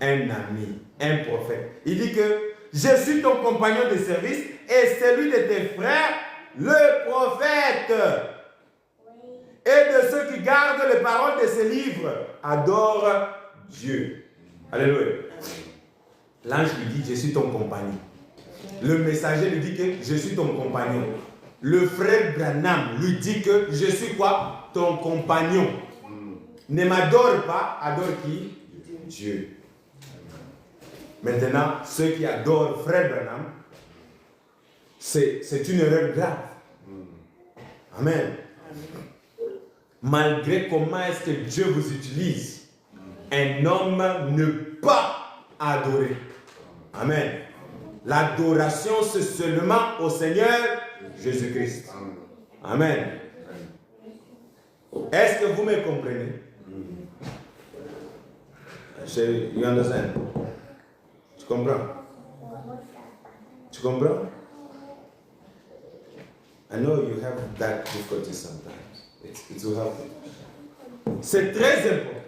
Un ami, un prophète. Il dit que je suis ton compagnon de service et celui de tes frères, le prophète. Et de ceux qui gardent les paroles de ce livre, adorent Dieu. Alléluia. L'ange lui dit, je suis ton compagnon. Le messager lui dit que je suis ton compagnon. Le frère Branham lui dit que je suis quoi? Ton compagnon. Ne m'adore pas, adore qui? Dieu. Maintenant, ceux qui adorent frère Branham, c'est une erreur grave. Amen. Malgré comment est-ce que Dieu vous utilise, un homme ne peut pas adorer. Amen. L'adoration, c'est seulement au Seigneur Jésus-Christ. Amen. Est-ce que vous me comprenez? You understand? Tu comprends? Tu comprends? I know you have that difficulty sometimes. It will help you. C'est très important.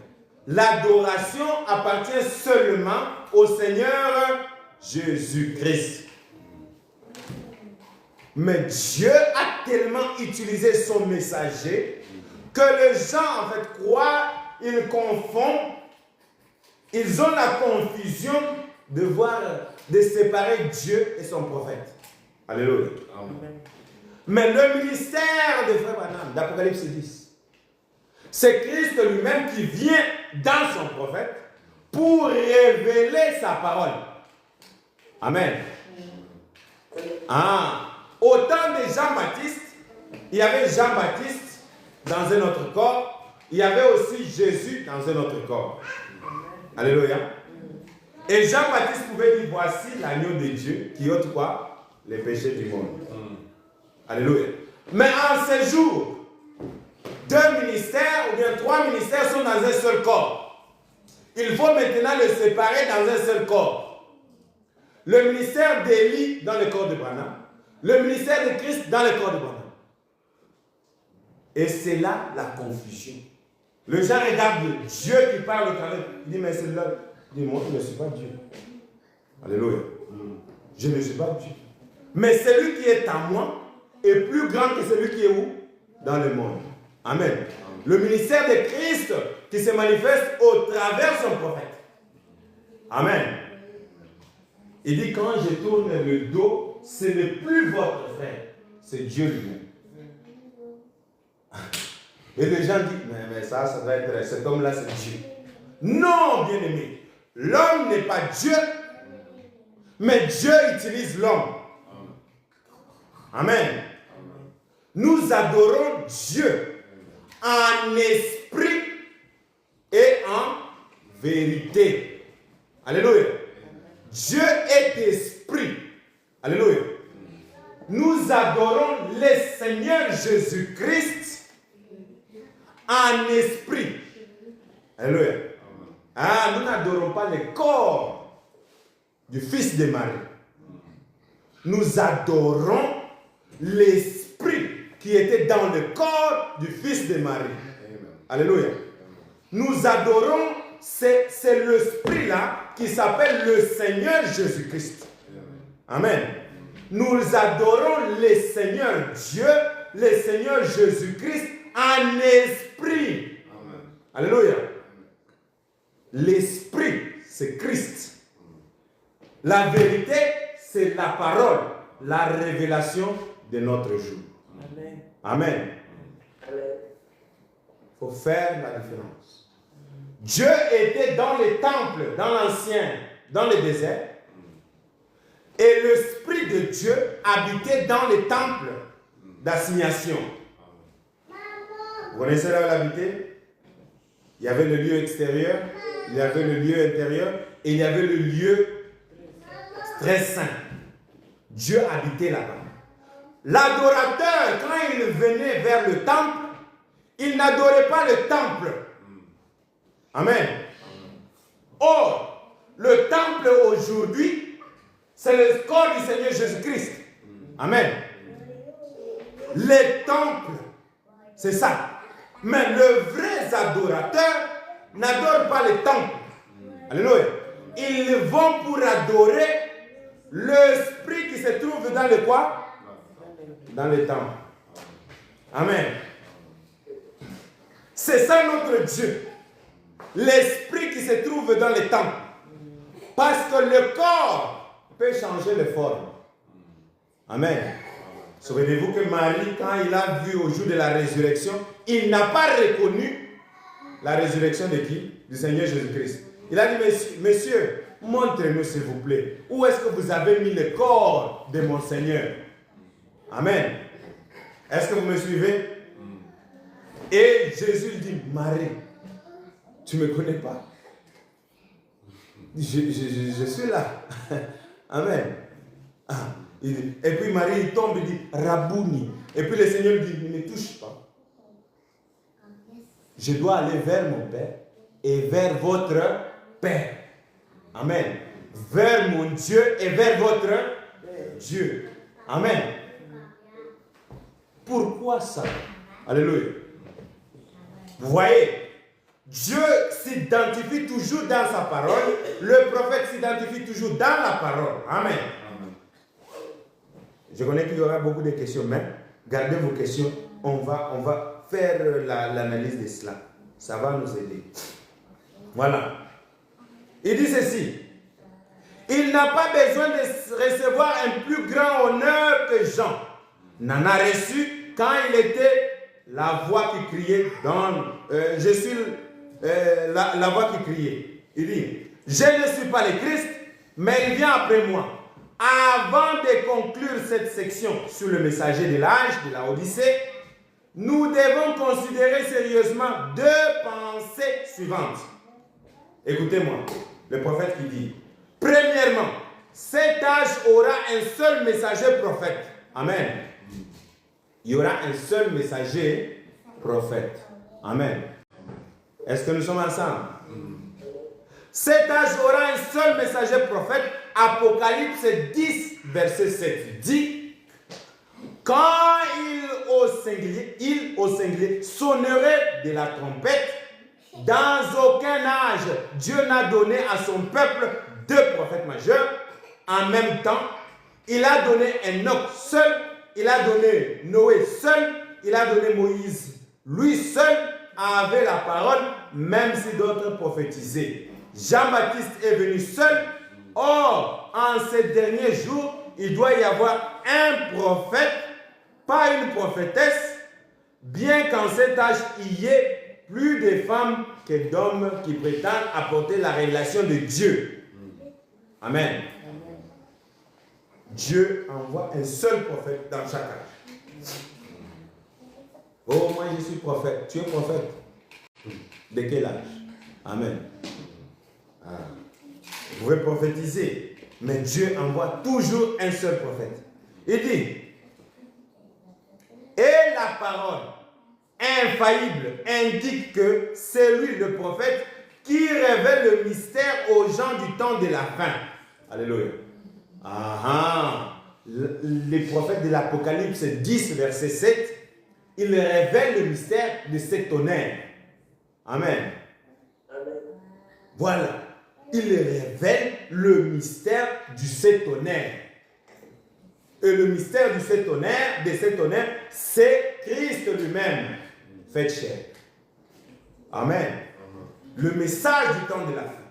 L'adoration appartient seulement au Seigneur Jésus-Christ. Mais Dieu a tellement utilisé son messager que les gens en fait croient, ils confondent, ils ont la confusion de séparer Dieu et son prophète. Alléluia. Amen. Mais le ministère de Frère Branham, d'Apocalypse 10, c'est Christ lui-même qui vient dans son prophète pour révéler sa parole. Amen. Au temps de Jean-Baptiste, il y avait Jean-Baptiste dans un autre corps, il y avait aussi Jésus dans un autre corps. Alléluia. Et Jean-Baptiste pouvait dire, voici l'agneau de Dieu qui ôte quoi? Les péchés du monde. Alléluia. Mais en ces jours, 2 ministères ou bien 3 ministères sont dans un seul corps. Il faut maintenant les séparer dans un seul corps. Le ministère d'Élie dans le corps de Branham, le ministère de Christ dans le corps de Branham. Et c'est là la confusion. Le gens regarde Dieu qui parle au travers. Il dit, mais c'est là. Il dit, moi, je ne suis pas Dieu. Alléluia. Je ne suis pas Dieu. Mais celui qui est en moi est plus grand que celui qui est où? Dans le monde. Amen. Le ministère de Christ qui se manifeste au travers son prophète. Amen. Il dit, quand je tourne le dos, ce n'est plus votre frère, c'est Dieu lui-même. Et les gens disent, mais ça doit être, cet homme-là, c'est Dieu. Non, bien-aimé, l'homme n'est pas Dieu, mais Dieu utilise l'homme. Amen. Nous adorons Dieu en esprit et en vérité. Alléluia. Dieu est esprit. Alléluia. Nous adorons le Seigneur Jésus-Christ en esprit. Alléluia. Nous n'adorons pas le corps du Fils de Marie. Nous adorons l'esprit qui était dans le corps du Fils de Marie. Alléluia. Nous adorons, c'est l'esprit-là qui s'appelle le Seigneur Jésus-Christ. Amen. Nous adorons le Seigneur Dieu, le Seigneur Jésus-Christ en esprit. Amen. Alléluia. L'esprit, c'est Christ. La vérité, c'est la parole, la révélation de notre jour. Amen. Amen. faut faire la différence. Dieu était dans les temples, dans l'ancien, dans le désert. Et l'Esprit de Dieu habitait dans les temples d'assignation. Vous connaissez là où il habitait? Il y avait le lieu extérieur, il y avait le lieu intérieur, et il y avait le lieu très saint. Dieu habitait là-bas. L'adorateur, quand il venait vers le temple, il n'adorait pas le temple. Amen. Or, le temple aujourd'hui, c'est le corps du Seigneur Jésus-Christ. Amen. Les temples, c'est ça. Mais le vrai adorateur n'adore pas les temples. Alléluia. Ils vont pour adorer l'esprit qui se trouve dans le quoi? Dans les temples. Amen. C'est ça notre Dieu. L'esprit qui se trouve dans les temples. Parce que le corps peut changer de forme. Amen. Souvenez-vous que Marie, quand il a vu au jour de la résurrection, il n'a pas reconnu la résurrection de qui? Du Seigneur Jésus-Christ. Il a dit, monsieur, montrez-nous s'il vous plaît, où est-ce que vous avez mis le corps de mon Seigneur? Amen. Est-ce que vous me suivez? Et Jésus lui dit, Marie, tu ne me connais pas? Je suis là. Amen. Et puis Marie il tombe et dit, Rabouni. Et puis le Seigneur lui dit, ne me touche pas. Je dois aller vers mon Père et vers votre Père. Amen. Vers mon Dieu et vers votre Dieu. Amen. Pourquoi ça? Alléluia. Vous voyez, Dieu s'identifie toujours dans sa parole. Le prophète s'identifie toujours dans la parole. Amen. Je connais qu'il y aura beaucoup de questions, mais gardez vos questions. On va faire l'analyse de cela. Ça va nous aider. Voilà. Il dit ceci. Il n'a pas besoin de recevoir un plus grand honneur que Jean n'en a reçu quand il était la voix qui criait dans... je suis la voix qui criait. Il dit, je ne suis pas le Christ, mais il vient après moi. Avant de conclure cette section sur le messager de l'âge de la Odyssée, nous devons considérer sérieusement deux pensées suivantes. Écoutez-moi, le prophète qui dit, premièrement, cet âge aura un seul messager prophète. Amen. Il y aura un seul messager prophète. Amen. Est-ce que nous sommes ensemble? Cet âge aura un seul messager prophète. Apocalypse 10, verset 7 dit, quand il au singulier sonnerait de la trompette, dans aucun âge, Dieu n'a donné à son peuple deux prophètes majeurs. En même temps, il a donné Enoch seul, il a donné Noé seul, il a donné Moïse. Lui seul avait la parole, même si d'autres prophétisaient. Jean-Baptiste est venu seul. Or, en ces derniers jours, il doit y avoir un prophète, pas une prophétesse, bien qu'en cet âge, il y ait plus de femmes que d'hommes qui prétendent apporter la révélation de Dieu. Amen. Dieu envoie un seul prophète dans chaque âge. Oh, moi je suis prophète. Tu es prophète. De quel âge? Amen. Vous pouvez prophétiser, mais Dieu envoie toujours un seul prophète. Il dit, et la parole infaillible indique que c'est lui le prophète qui révèle le mystère aux gens du temps de la fin. Alléluia. Les prophètes de l'Apocalypse 10, verset 7, il révèle le mystère de ce tonnerre. Amen. Voilà. Il révèle le mystère du septonnaire. Et le mystère du septonnaire, c'est Christ lui-même, fait chair. Amen. Le message du temps de la fin.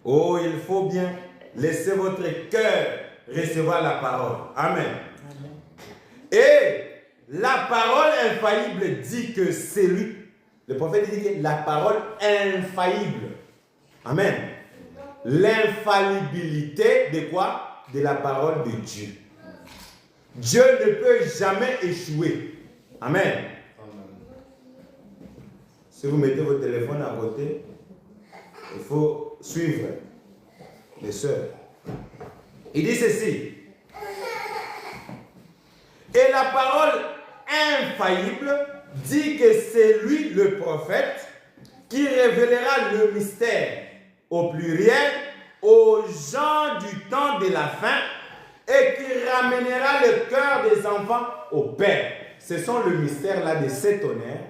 Oh, il faut bien laisser votre cœur recevoir la parole. Amen. Et la parole infaillible dit que c'est lui. Le prophète dit que la parole infaillible. Amen. L'infaillibilité de quoi? De la parole de Dieu. Dieu ne peut jamais échouer. Amen. Si vous mettez votre téléphone à côté, il faut suivre les sœurs. Il dit ceci. Et la parole infaillible dit que c'est lui le prophète qui révélera le mystère au pluriel aux gens du temps de la fin et qui ramènera le cœur des enfants au Père. Ce sont le mystère là de ces tonnerres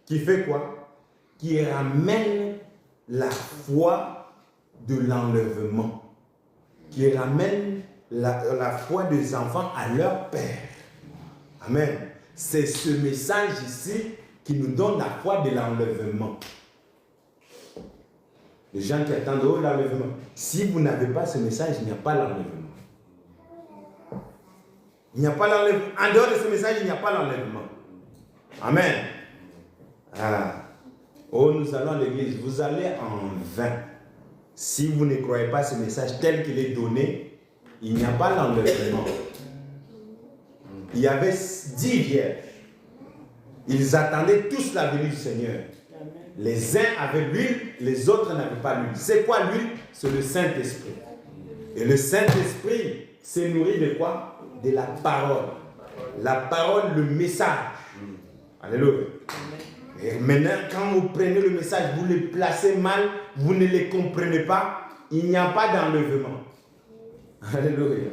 qui fait quoi? Qui ramène la foi de l'enlèvement. Qui ramène la foi des enfants à leur Père. Amen. C'est ce message ici qui nous donne la foi de l'enlèvement. Les gens qui attendent l'enlèvement. Si vous n'avez pas ce message, il n'y a pas l'enlèvement. Il n'y a pas l'enlèvement. En dehors de ce message, il n'y a pas l'enlèvement. Amen. Oh, nous allons à l'église. Vous allez en vain. Si vous ne croyez pas ce message tel qu'il est donné, il n'y a pas l'enlèvement. Il y avait 10 vierges. Ils attendaient tous la venue du Seigneur. Les uns avaient l'huile, les autres n'avaient pas l'huile. C'est quoi l'huile? C'est le Saint-Esprit. Et le Saint-Esprit s'est nourri de quoi? De la parole. La parole, le message. Alléluia. Et maintenant, quand vous prenez le message, vous le placez mal, vous ne le comprenez pas, il n'y a pas d'enlèvement. Alléluia.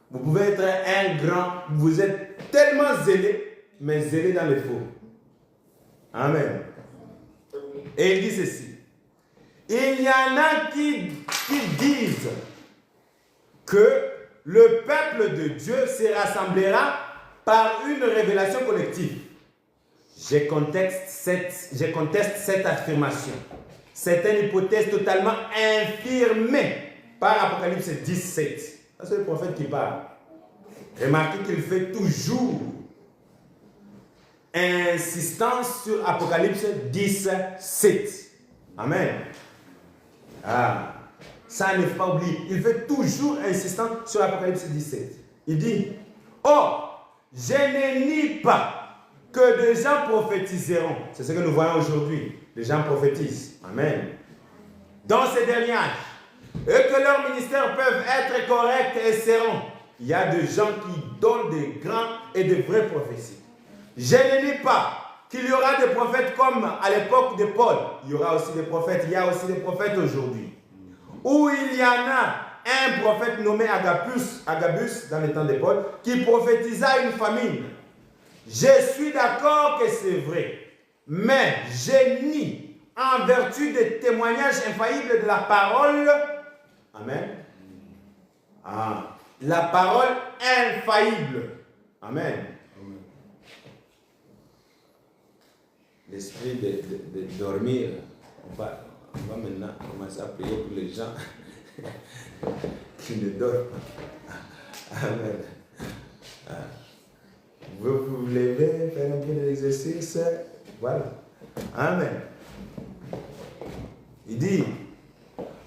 Vous pouvez être un grand, vous êtes tellement zélé, mais zélé dans le faux. Amen. Et il dit ceci. Il y en a qui disent que le peuple de Dieu se rassemblera par une révélation collective. Je conteste cette affirmation. C'est une hypothèse totalement infirmée par Apocalypse 17. C'est le prophète qui parle. Remarquez qu'il fait toujours insistance sur Apocalypse 17. Amen. Ça ne faut pas oublier. Il fait toujours insistance sur Apocalypse 17. Il dit, oh, je ne nie pas que des gens prophétiseront. C'est ce que nous voyons aujourd'hui. Les gens prophétisent. Amen. Dans ces derniers âges. Et que leurs ministères peuvent être corrects et seront. Il y a des gens qui donnent des grands et de vraies prophéties. Je ne dis pas qu'il y aura des prophètes comme à l'époque de Paul. Il y aura aussi des prophètes, il y a aussi des prophètes aujourd'hui. Où il y en a un prophète nommé Agabus dans le temps de Paul, qui prophétisa une famine. Je suis d'accord que c'est vrai, mais je nie en vertu des témoignages infaillibles de la parole. Amen. La parole infaillible. Amen. L'esprit de dormir. On va maintenant commencer à prier pour les gens qui ne dorment pas. Amen. Vous vous levez, faire un peu d'exercice. Voilà. Amen. Il dit,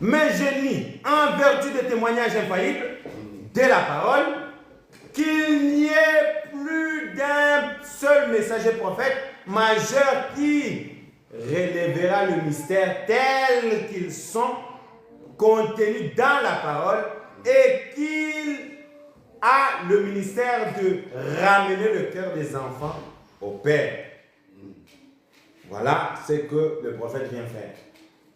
mais je nie, en vertu des témoignages infaillibles de la parole, qu'il n'y ait plus d'un seul messager prophète majeur qui relèvera le mystère tel qu'ils sont contenus dans la parole et qu'il a le ministère de ramener le cœur des enfants au Père. Voilà ce que le prophète vient faire.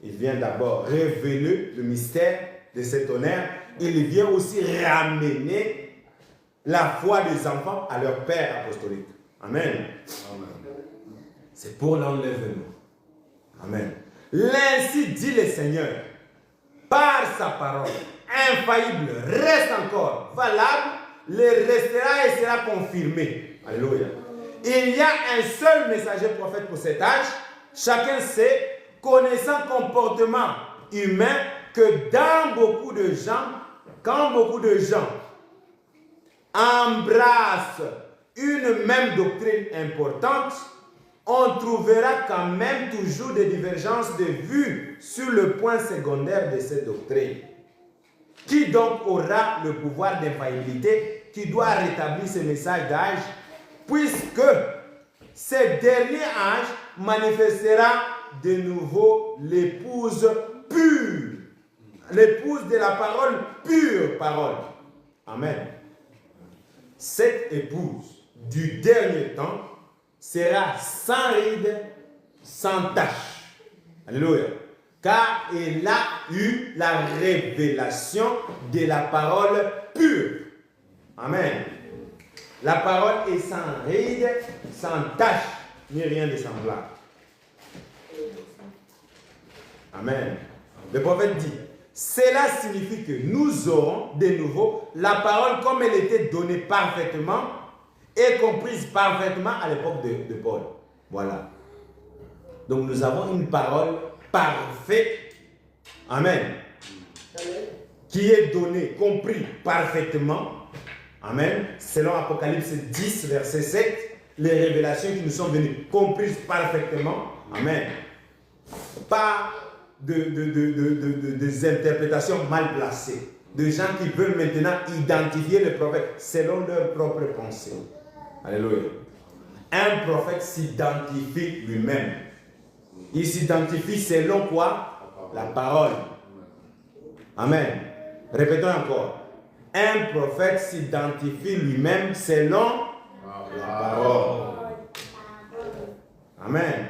Il vient d'abord révéler le mystère de cet honneur. Il vient aussi ramener la foi des enfants à leur Père apostolique. Amen. C'est pour l'enlèvement. Amen. L'ainsi dit le Seigneur, par sa parole infaillible, reste encore valable, le restera et sera confirmé. Alléluia. Il y a un seul messager prophète pour cet âge. Chacun sait, connaissant le comportement humain, que dans beaucoup de gens, quand beaucoup de gens embrassent une même doctrine importante, on trouvera quand même toujours des divergences de vues sur le point secondaire de cette doctrine. Qui donc aura le pouvoir d'infaillibilité qui doit rétablir ce message d'âge, puisque ce dernier âge manifestera de nouveau l'épouse pure, l'épouse de la parole, pure parole. Amen. Cette épouse du dernier temps sera sans ride, sans tache. Alléluia. Car elle a eu la révélation de la parole pure. Amen. La parole est sans ride, sans tache, ni rien de semblable. Amen. Le prophète dit, cela signifie que nous aurons de nouveau la parole comme elle était donnée parfaitement et comprise parfaitement à l'époque de Paul. Voilà. Donc nous avons une parole parfaite. Amen. Qui est donnée, compris parfaitement. Amen. Selon Apocalypse 10, verset 7, les révélations qui nous sont venues, comprises parfaitement. Amen. Pas des interprétations mal placées. De gens qui veulent maintenant identifier le prophète selon leur propre pensée. Alléluia. Un prophète s'identifie lui-même. Il s'identifie selon quoi? La parole. Amen. Répétons encore. Un prophète s'identifie lui-même selon la parole. Amen.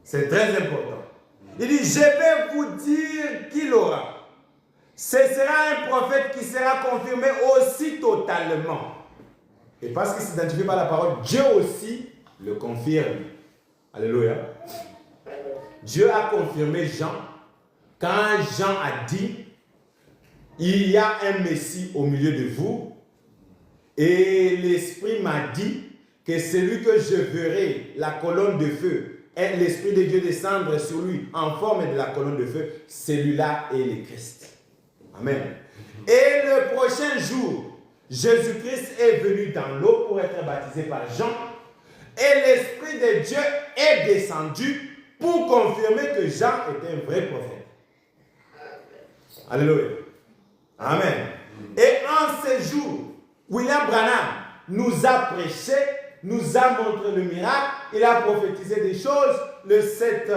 C'est très important. Il dit, je vais vous dire qu'il aura. Ce sera un prophète qui sera confirmé aussi totalement. Et parce qu'il ne s'identifie pas à la parole, Dieu aussi le confirme. Alléluia. Dieu a confirmé Jean quand Jean a dit, il y a un Messie au milieu de vous, et l'Esprit m'a dit que celui que je verrai, la colonne de feu, et l'Esprit de Dieu descendre sur lui en forme de la colonne de feu, celui-là est le Christ. Amen. Et le prochain jour, Jésus-Christ est venu dans l'eau pour être baptisé par Jean, et l'Esprit de Dieu est descendu pour confirmer que Jean était un vrai prophète. Alléluia. Amen. Et en ce jour, William Branham nous a prêché, nous a montré le miracle, il a prophétisé des choses, cette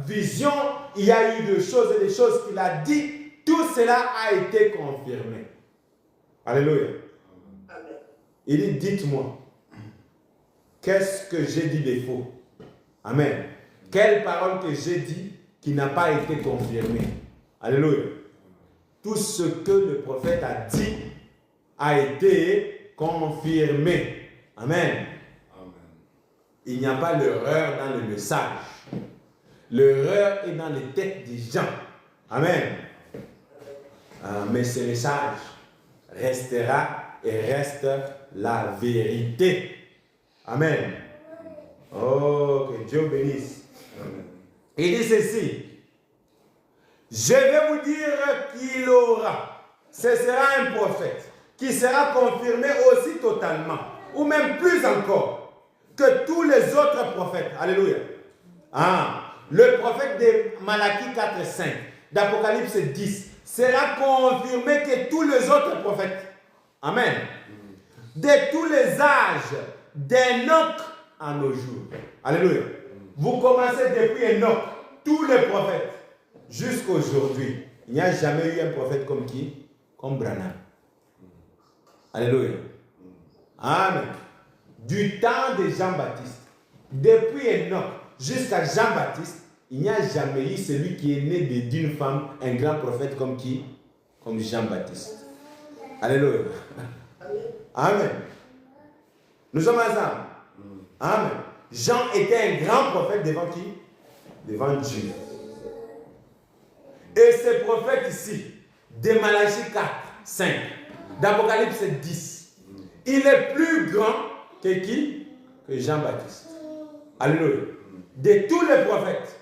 vision, il y a eu des choses et des choses qu'il a dit, tout cela a été confirmé. Alléluia. Il dit, dites-moi, qu'est-ce que j'ai dit de faux? Amen. Quelle parole que j'ai dit qui n'a pas été confirmée? Alléluia. Tout ce que le prophète a dit a été confirmé. Amen. Il n'y a pas l'erreur dans le message. L'erreur est dans les têtes des gens. Amen. Mais ce message restera et reste la vérité. Amen. Oh, que Dieu bénisse. Amen. Il dit ceci. Je vais vous dire qu'il aura. Ce sera un prophète qui sera confirmé aussi totalement, ou même plus encore, que tous les autres prophètes. Alléluia. Le prophète de Malachie 4:5, d'Apocalypse 10, sera confirmé que tous les autres prophètes. Amen. De tous les âges, d'Enoch à nos jours. Alléluia. Vous commencez depuis Enoch, tous les prophètes, jusqu'à aujourd'hui. Il n'y a jamais eu un prophète comme qui? Comme Branham. Alléluia. Amen. Du temps de Jean-Baptiste, depuis Enoch jusqu'à Jean-Baptiste, il n'y a jamais eu celui qui est né d'une femme, un grand prophète comme qui? Comme Jean-Baptiste. Alléluia. Amen. Nous sommes ensemble. Amen. Jean était un grand prophète devant qui? Devant Dieu. Et ce prophète ici, de Malachie 4, 5, d'Apocalypse 10, il est plus grand que qui? Que Jean-Baptiste. Alléluia. De tous les prophètes.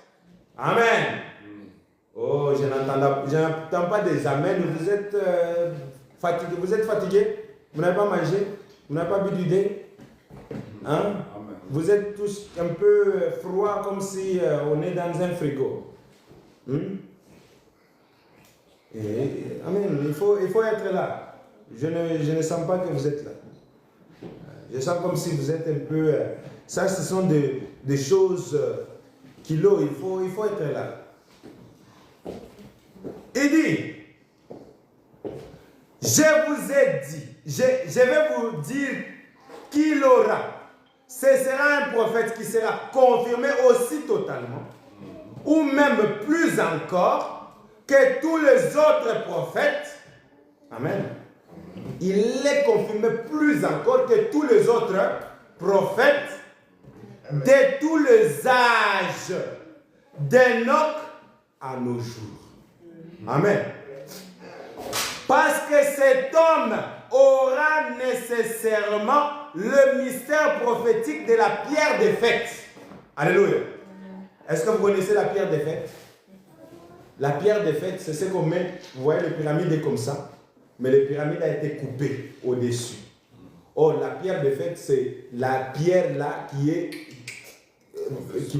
Amen. Oh, je n'entends pas des amens. Vous êtes fatigué. Vous êtes fatigué? Vous n'avez pas mangé? Vous n'avez pas bu du thé? Hein? Vous êtes tous un peu froids comme si on est dans un frigo. Amen. Il faut être là. Je ne sens pas que vous êtes là. Je sens comme si vous êtes un peu... ça, ce sont des choses kilos. Il faut être là. Il dit, je vous ai dit, je vais vous dire qu'il aura. Ce sera un prophète qui sera confirmé aussi totalement, ou même plus encore, que tous les autres prophètes. Amen. Il est confirmé plus encore que tous les autres prophètes de tous les âges, d'Enoch à nos jours. Amen. Parce que cet homme aura nécessairement le mystère prophétique de la pierre des fêtes. Alléluia. Est-ce que vous connaissez la pierre des fêtes? La pierre des fêtes, c'est ce qu'on met. Vous voyez, les pyramides comme ça. Mais les pyramides a été coupée au-dessus. Or, la pierre des fêtes, c'est la pierre là qui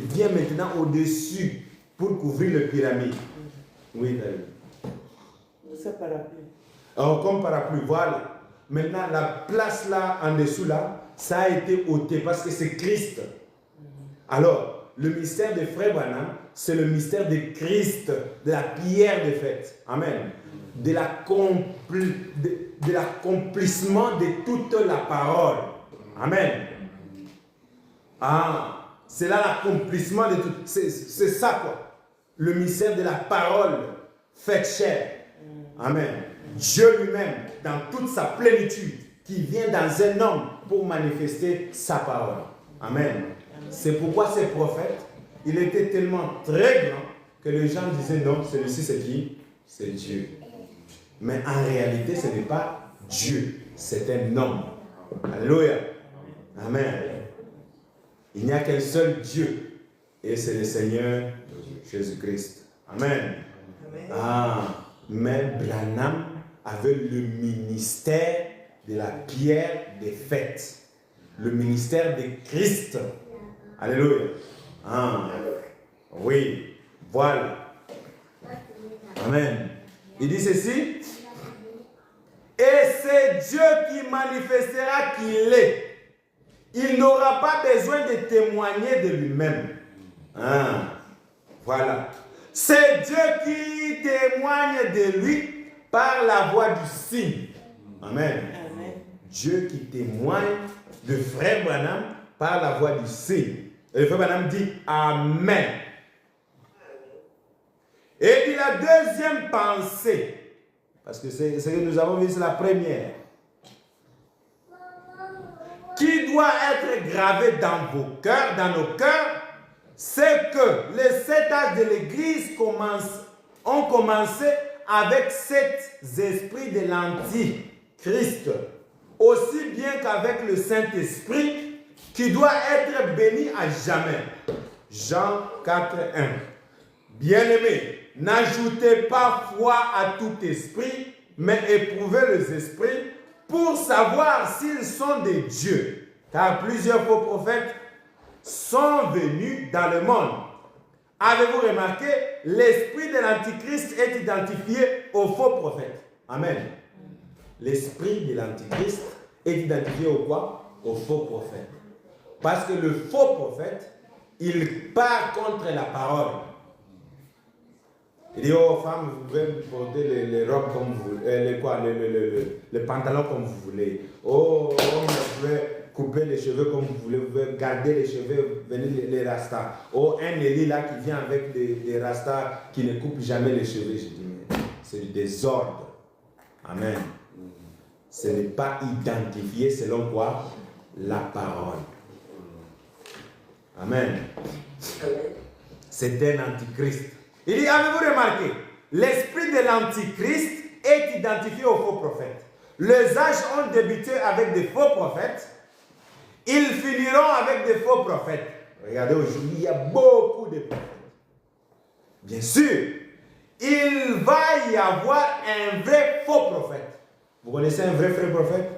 vient maintenant au-dessus pour couvrir les pyramides. Oui, David. C'est parapluie. Alors, comme parapluie, voilà. Maintenant, la place là, en dessous là, ça a été ôté parce que c'est Christ. Alors, le mystère de Frère Branham, c'est le mystère de Christ, de la pierre des fêtes. Amen. De l'accomplissement de toute la parole. Amen. Ah, c'est là l'accomplissement de tout. C'est ça quoi. Le mystère de la parole faite chair. Amen. Dieu lui-même, dans toute sa plénitude, qui vient dans un homme pour manifester sa parole. Amen. C'est pourquoi ces prophètes, il était tellement très grand que les gens disaient non, celui-ci c'est qui? C'est Dieu. Mais en réalité, ce n'est pas Dieu, c'est un homme. Alléluia. Amen. Il n'y a qu'un seul Dieu, et c'est le Seigneur Jésus-Christ. Amen. Ah, mais Branham avait le ministère de la pierre des fêtes, le ministère de Christ. Alléluia. Ah, oui, voilà. Amen. Il dit ceci. Et c'est Dieu qui manifestera qu'il est. Il n'aura pas besoin de témoigner de lui-même. Ah, voilà. C'est Dieu qui témoigne de lui par la voix du signe. Amen. Amen. Dieu qui témoigne de Frère Branham par la voix du signe. Et le Frère Branham dit Amen. Et puis la deuxième pensée, parce que c'est ce que nous avons vu, c'est la première, qui doit être gravée dans vos cœurs, dans nos cœurs, c'est que les 7 âges de l'Église ont commencé avec 7 esprits de l'Antichrist, aussi bien qu'avec le Saint-Esprit, qui doit être béni à jamais. Jean 4, 1. Bien-aimés, n'ajoutez pas foi à tout esprit, mais éprouvez les esprits pour savoir s'ils sont des dieux. Car plusieurs faux prophètes sont venus dans le monde. Avez-vous remarqué, l'esprit de l'Antichrist est identifié au faux prophète. Amen. L'esprit de l'Antichrist est identifié au quoi? Au faux prophète. Parce que le faux prophète, il part contre la parole. Il dit aux femmes, vous pouvez porter les robes comme vous voulez, les pantalons comme vous voulez. Oh, vous pouvez couper les cheveux comme vous voulez, vous pouvez garder les cheveux, venir les rastas. Oh, un Élie là qui vient avec des rastas qui ne coupent jamais les cheveux. Je dis, mais c'est du désordre. Amen. Ce n'est pas identifié selon quoi? La parole. Amen. C'est un antichrist. Il dit, avez-vous remarqué, l'esprit de l'antichrist est identifié aux faux prophètes. Les âges ont débuté avec des faux prophètes. Ils finiront avec des faux prophètes. Regardez, aujourd'hui, il y a beaucoup de prophètes. Bien sûr, il va y avoir un vrai faux prophète. Vous connaissez un vrai prophète?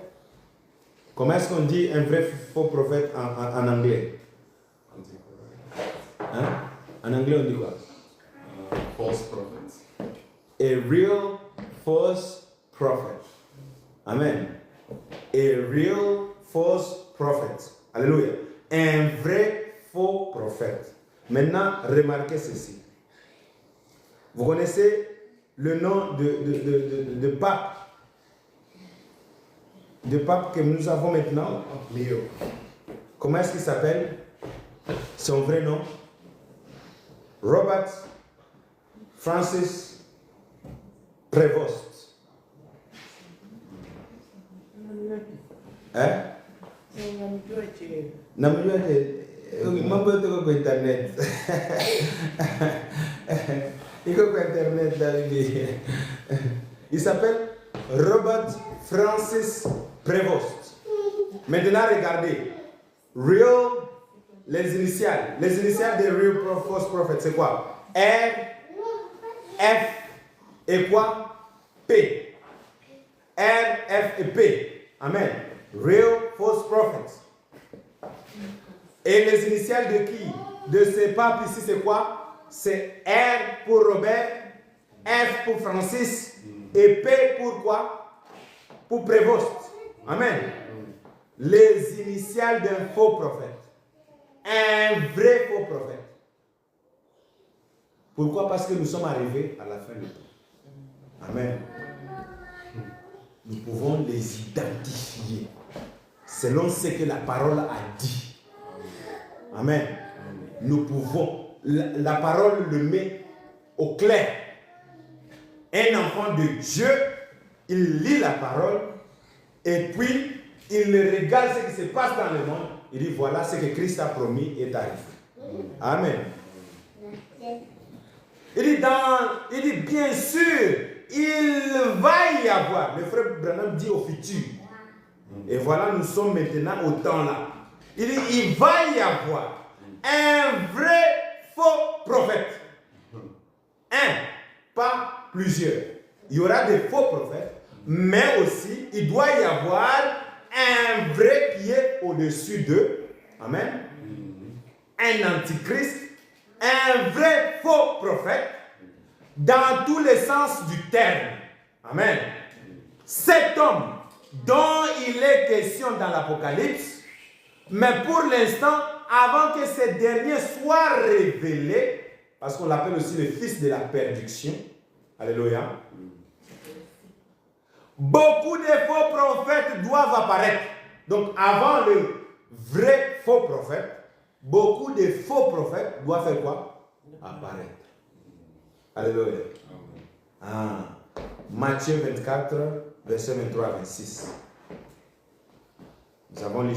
Comment est-ce qu'on dit un vrai faux prophète en anglais? Hein? En anglais, on dit quoi? False prophet. A real false prophet. Amen. A real false prophet. Alléluia. Un vrai faux prophète. Maintenant, remarquez ceci. Vous connaissez le nom de pape? De pape que nous avons maintenant? Léo. Comment est-ce qu'il s'appelle? Son vrai nom? Robert Francis Prevost. Hein? Namujua mambo yote kwa internet. Iko kwa internet David. Il s'appelle Robert Francis Prevost. Maintenant regardez. Real, les initiales des real false prophets, c'est quoi? R, F et quoi? P. R, F et P. Amen. Real false prophets. Et les initiales de qui? De ces papes ici, c'est quoi? C'est R pour Robert, F pour Francis et P pour quoi? Pour Prévost. Amen. Les initiales d'un faux prophète. Un vrai faux prophète. Pourquoi? Parce que nous sommes arrivés à la fin du temps. Amen. Nous pouvons les identifier selon ce que la parole a dit. Amen. Nous pouvons. La parole le met au clair. Un enfant de Dieu, il lit la parole et puis il regarde ce qui se passe dans le monde. Il dit voilà ce que Christ a promis est arrivé. Amen. Il dit bien sûr, il va y avoir. Le frère Branham dit au futur. Et voilà, nous sommes maintenant au temps là. Il dit il va y avoir un vrai faux prophète. Un, pas plusieurs. Il y aura des faux prophètes, mais aussi il doit y avoir un vrai qui est au-dessus d'eux. Amen. Un antichrist, un vrai faux prophète, dans tous les sens du terme. Amen. Cet homme dont il est question dans l'Apocalypse, mais pour l'instant, avant que ce dernier soit révélé, parce qu'on l'appelle aussi le fils de la perdition, alléluia, beaucoup de faux prophètes doivent apparaître. Donc avant le vrai faux prophète, beaucoup de faux prophètes doivent faire quoi? Apparaître. Alléluia. Matthieu 24, verset 23 à 26. Nous avons lu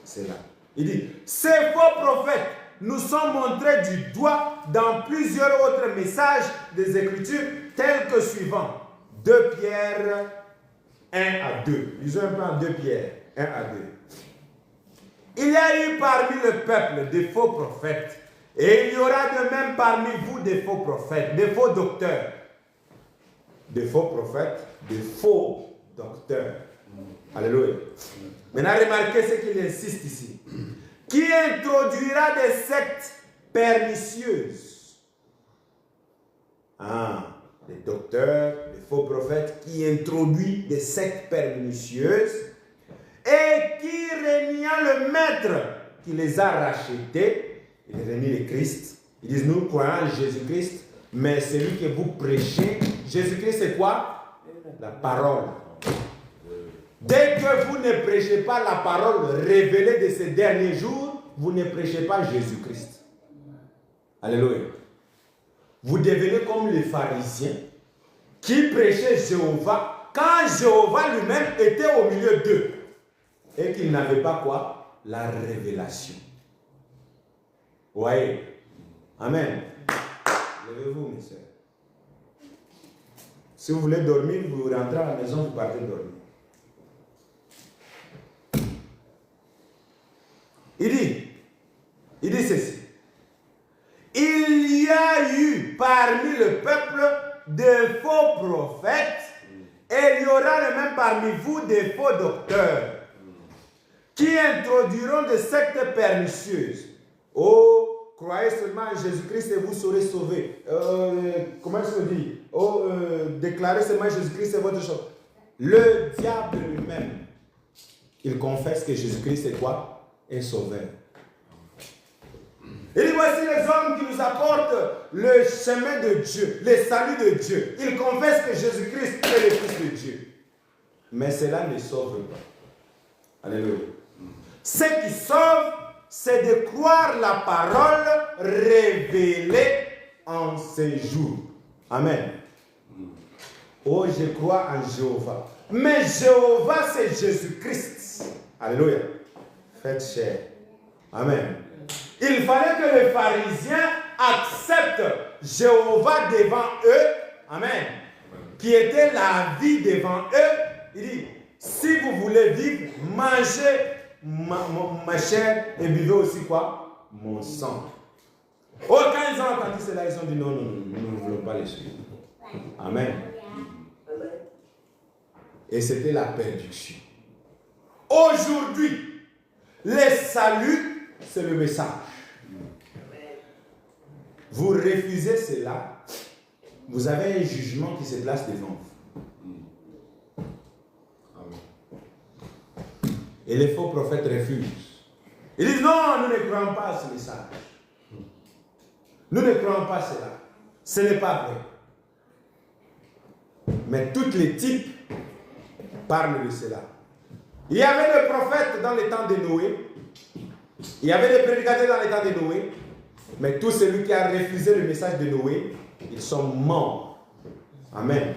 cela. Il dit, ces faux prophètes nous sont montrés du doigt dans plusieurs autres messages des Écritures tels que suivant. 2 Pierre 1 à 2. Lisons un peu en 2 Pierre 1 à 2. Il y a eu parmi le peuple des faux prophètes, et il y aura de même parmi vous des faux prophètes, des faux docteurs. Des faux prophètes, des faux docteurs. Alléluia. Maintenant, remarquez ce qu'il insiste ici. Qui introduira des sectes pernicieuses. Des docteurs, des faux prophètes qui introduisent des sectes pernicieuses et qui, reniant le maître qui les a rachetés, il renie le Christ. Ils disent, nous croyons en Jésus-Christ, mais celui que vous prêchez, Jésus-Christ c'est quoi? La parole. Dès que vous ne prêchez pas la parole révélée de ces derniers jours, vous ne prêchez pas Jésus-Christ. Alléluia. Vous devenez comme les pharisiens qui prêchaient Jéhovah quand Jéhovah lui-même était au milieu d'eux et qu'ils n'avaient pas quoi? La révélation. Voyez. Amen. Levez-vous, mes soeurs. Si vous voulez dormir, vous rentrez à la maison, vous partez dormir. Il dit ceci. Il y a eu parmi le peuple des faux prophètes et il y aura même parmi vous des faux docteurs. qui introduiront des sectes pernicieuses. Oh, croyez seulement en Jésus-Christ et vous serez sauvés. Comment est-ce qu'on dit? Oh, déclarez seulement Jésus-Christ et votre chose. Le diable lui-même, il confesse que Jésus-Christ est quoi? Est sauveur. Il dit, voici les hommes qui nous apportent le chemin de Dieu, le salut de Dieu. Ils confessent que Jésus-Christ est le Fils de Dieu. Mais cela ne sauve pas. Alléluia. Ce qui sauve, c'est de croire la parole révélée en ces jours. Amen. Oh, je crois en Jéhovah. Mais Jéhovah, c'est Jésus-Christ. Alléluia. Faites chair. Amen. Il fallait que les pharisiens acceptent Jéhovah devant eux. Amen. Qui était la vie devant eux. Il dit, si vous voulez vivre, mangez ma chair et buvez aussi quoi? Mon sang. Oh, quand ils ont entendu cela, ils ont dit, non, nous ne voulons pas les suivre. Amen. Et c'était la perdition. Aujourd'hui, le salut, c'est le message. Vous refusez cela, vous avez un jugement qui se place devant vous. Et les faux prophètes refusent. Ils disent non, nous ne croyons pas à ce message. Nous ne croyons pas à cela. Ce n'est pas vrai. Mais tous les types parlent de cela. Il y avait des prophètes dans les temps de Noé. Il y avait des prédicateurs dans les temps de Noé. Mais tout celui qui a refusé le message de Noé, ils sont morts. Amen.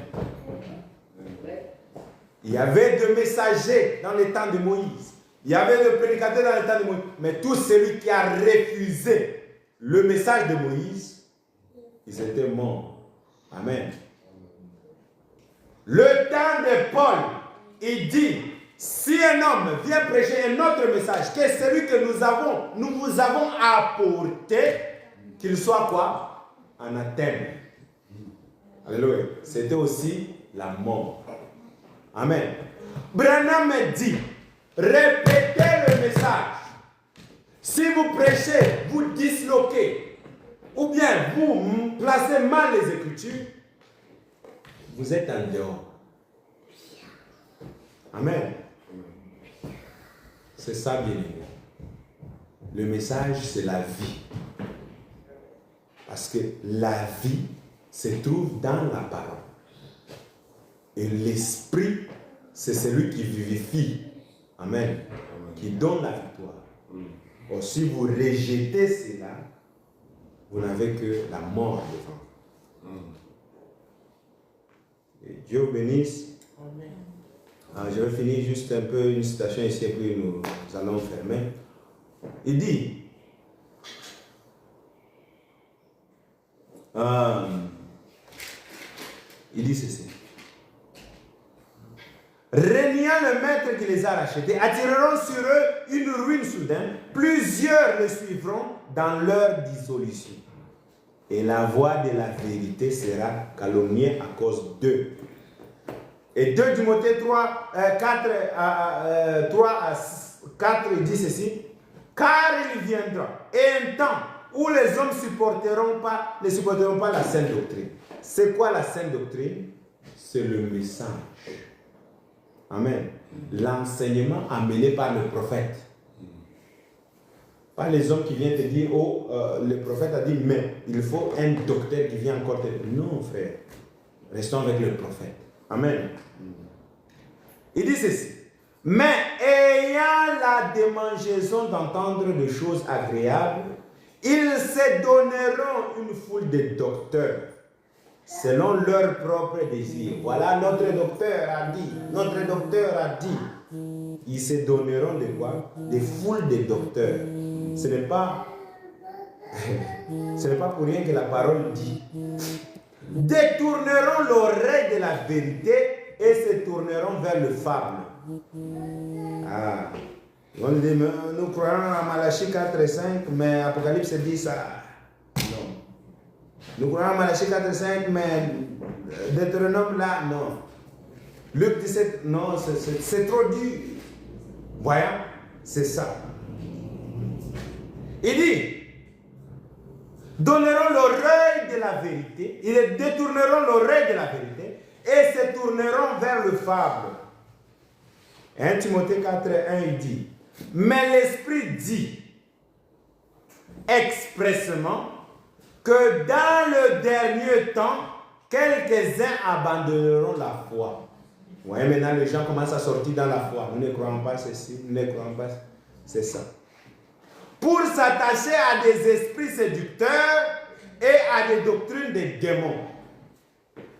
Il y avait des messagers dans les temps de Moïse. Il y avait des prédicateurs dans les temps de Moïse. Mais tout celui qui a refusé le message de Moïse, ils étaient morts. Amen. Le temps de Paul, il dit, si un homme vient prêcher un autre message, que celui que nous vous avons apporté, qu'il soit quoi? Anathème. Alléluia. C'était aussi la mort. Amen. Branham dit, répétez le message. Si vous prêchez, vous disloquez, ou bien vous placez mal les Écritures, vous êtes en dehors. Amen. C'est ça, bien aimé. Le message, c'est la vie. Parce que la vie se trouve dans la parole. Et l'esprit, c'est celui qui vivifie. Amen. Qui donne la victoire. Or, si vous rejetez cela, vous n'avez que la mort devant. Et Dieu vous bénisse. Amen. Alors, je vais finir juste un peu une citation ici et puis nous allons fermer. Il dit, ceci. Régnant le maître qui les a rachetés, attireront sur eux une ruine soudaine. Plusieurs les suivront dans leur dissolution. Et la voix de la vérité sera calomniée à cause d'eux. Et 2 Timothée 3 à 4, il dit ceci. Car il viendra un temps où les hommes ne supporteront pas la saine doctrine. C'est quoi la saine doctrine? C'est le message. Amen. L'enseignement amené par le prophète. Pas les hommes qui viennent te dire, le prophète a dit, mais il faut un docteur qui vient encore te dire. Non, frère. Restons avec le prophète. Amen. Il dit ceci. Mais ayant la démangeaison d'entendre des choses agréables, ils se donneront une foule de docteurs, selon leur propre désir. Voilà, notre docteur a dit. Notre docteur a dit. Ils se donneront de quoi? Des foules de docteurs. Ce n'est pas pour rien que la parole dit. Détourneront l'oreille de la vérité et se tourneront vers le fable. Ah. On dit, nous croyons à Malachie 4 et 5, mais Apocalypse dit ça. Non. Nous croyons à Malachie 4 et 5, mais Deutéronome là, non. Luc 17, non, c'est trop dur. Voyons. C'est ça. Il dit, donneront l'oreille de la vérité, ils détourneront l'oreille de la vérité et se tourneront vers le fable. 1 Timothée 4, 1, il dit, mais l'Esprit dit expressément que dans le dernier temps, quelques-uns abandonneront la foi. Oui, maintenant les gens commencent à sortir dans la foi. Nous ne croyons pas ceci, nous ne croyons pas. C'est ça. Pour s'attacher à des esprits séducteurs et à des doctrines des démons.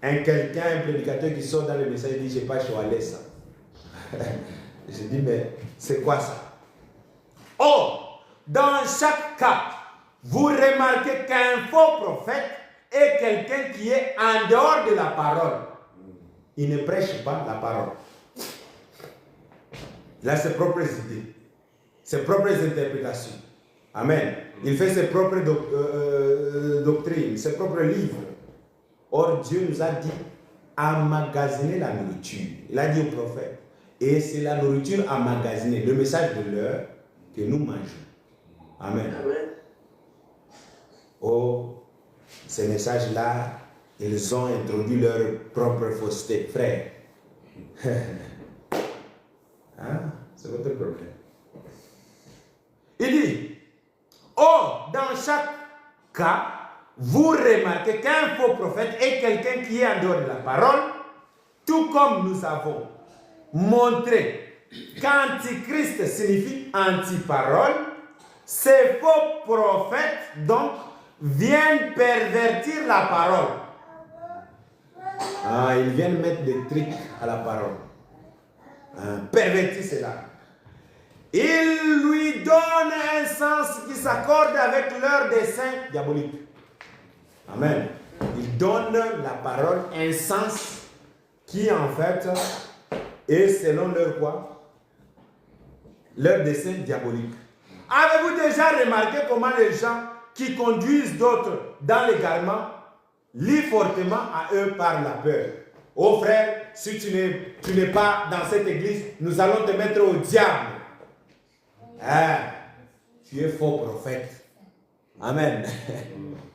Un prédicateur qui sort dans le message, il dit, je n'ai pas choisi ça. Je dis, mais c'est quoi ça? Or, dans chaque cas, vous remarquez qu'un faux prophète est quelqu'un qui est en dehors de la parole. Il ne prêche pas la parole. Il a ses propres idées, ses propres interprétations. Amen. Il fait ses propres doctrines, ses propres livres. Or, Dieu nous a dit emmagasiner la nourriture. Il a dit au prophète, et c'est la nourriture emmagasinée, le message de l'heure que nous mangeons. Amen. Amen. Oh, ces messages-là, ils ont introduit leur propre fausseté, frère. Hein? C'est votre problème. Il dit, oh, dans chaque cas, vous remarquez qu'un faux prophète est quelqu'un qui est en dehors de la parole, tout comme nous avons montré qu'antichrist signifie anti-parole. Ces faux prophètes, donc, viennent pervertir la parole. Ah, ils viennent mettre des trucs à la parole. Pervertir cela. Ils lui donnent un sens qui s'accorde avec leur dessein diabolique. Amen. Ils donnent la parole un sens qui en fait est selon leur quoi? Leur dessein diabolique. Avez-vous déjà remarqué comment les gens qui conduisent d'autres dans l'égarement lient fortement à eux par la peur? Oh frère, si tu n'es pas dans cette église, nous allons te mettre au diable. Ah, tu es faux prophète. Amen.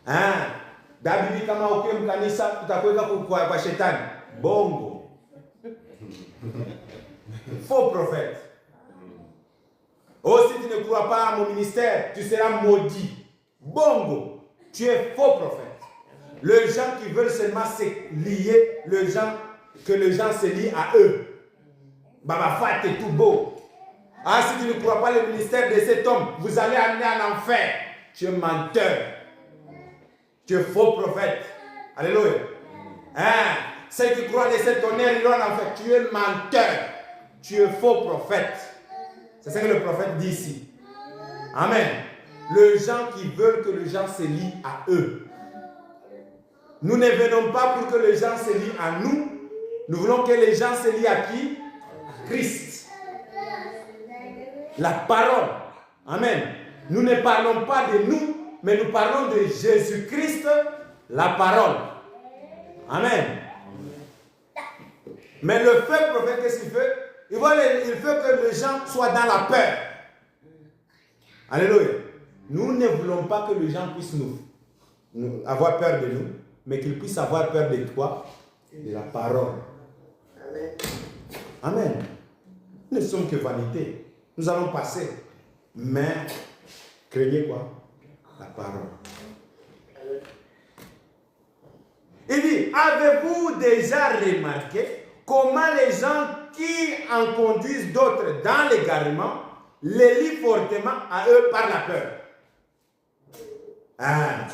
Ah, David kama ukiwa mkanisa tutakwenda kwa shetani. Bongo. Faux prophète. Oh, si tu ne crois pas à mon ministère, tu seras maudit. Bongo. Tu es faux prophète. Les gens qui veulent seulement se lier, que les gens se lient à eux. Baba Fat est tout beau. Ah, si tu ne crois pas le ministère de cet homme, vous allez amener en enfer. Tu es menteur. Tu es faux prophète. Alléluia. Hein? Ceux qui croient de cet honneur, ils vont en enfer. Tu es menteur. Tu es faux prophète. C'est ce que le prophète dit ici. Amen. Les gens qui veulent que les gens se lient à eux. Nous ne venons pas pour que les gens se lient à nous. Nous voulons que les gens se lient à qui? À Christ. La parole. Amen. Nous ne parlons pas de nous, mais nous parlons de Jésus-Christ, la parole. Amen. Mais le faux prophète, qu'est-ce qu'il fait? Il veut que les gens soient dans la peur. Alléluia. Nous ne voulons pas que les gens puissent nous avoir peur de nous, mais qu'ils puissent avoir peur de toi, de la parole. Amen. Amen. Nous ne sommes que vanité. Nous allons passer. Mais, craignez quoi? La parole. Il dit, avez-vous déjà remarqué comment les gens qui en conduisent d'autres dans l'égarement les lient fortement à eux par la peur? Ah,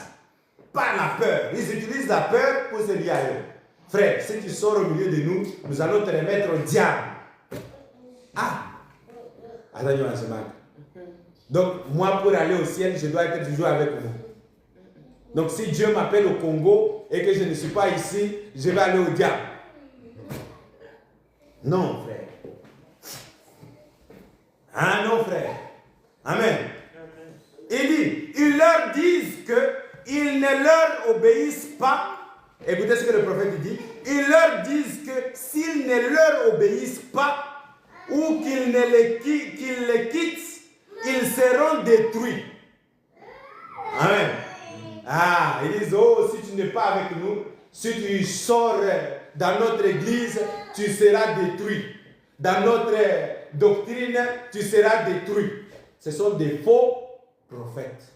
par la peur. Ils utilisent la peur pour se lier à eux. Frère, si tu sors au milieu de nous, nous allons te remettre au diable. Ah! Donc, moi, pour aller au ciel, je dois être toujours avec vous. Donc, si Dieu m'appelle au Congo et que je ne suis pas ici, je vais aller au diable. Non, frère. Ah non, frère. Amen. Il dit, ils leur disent qu'ils ne leur obéissent pas. Écoutez ce que le prophète dit. Ils leur disent que s'ils ne leur obéissent pas, ou qu'ils les quittent, ils seront détruits. Amen. Ah, ils disent, oh, si tu n'es pas avec nous, si tu sors dans notre église, tu seras détruit. Dans notre doctrine, tu seras détruit. Ce sont des faux prophètes.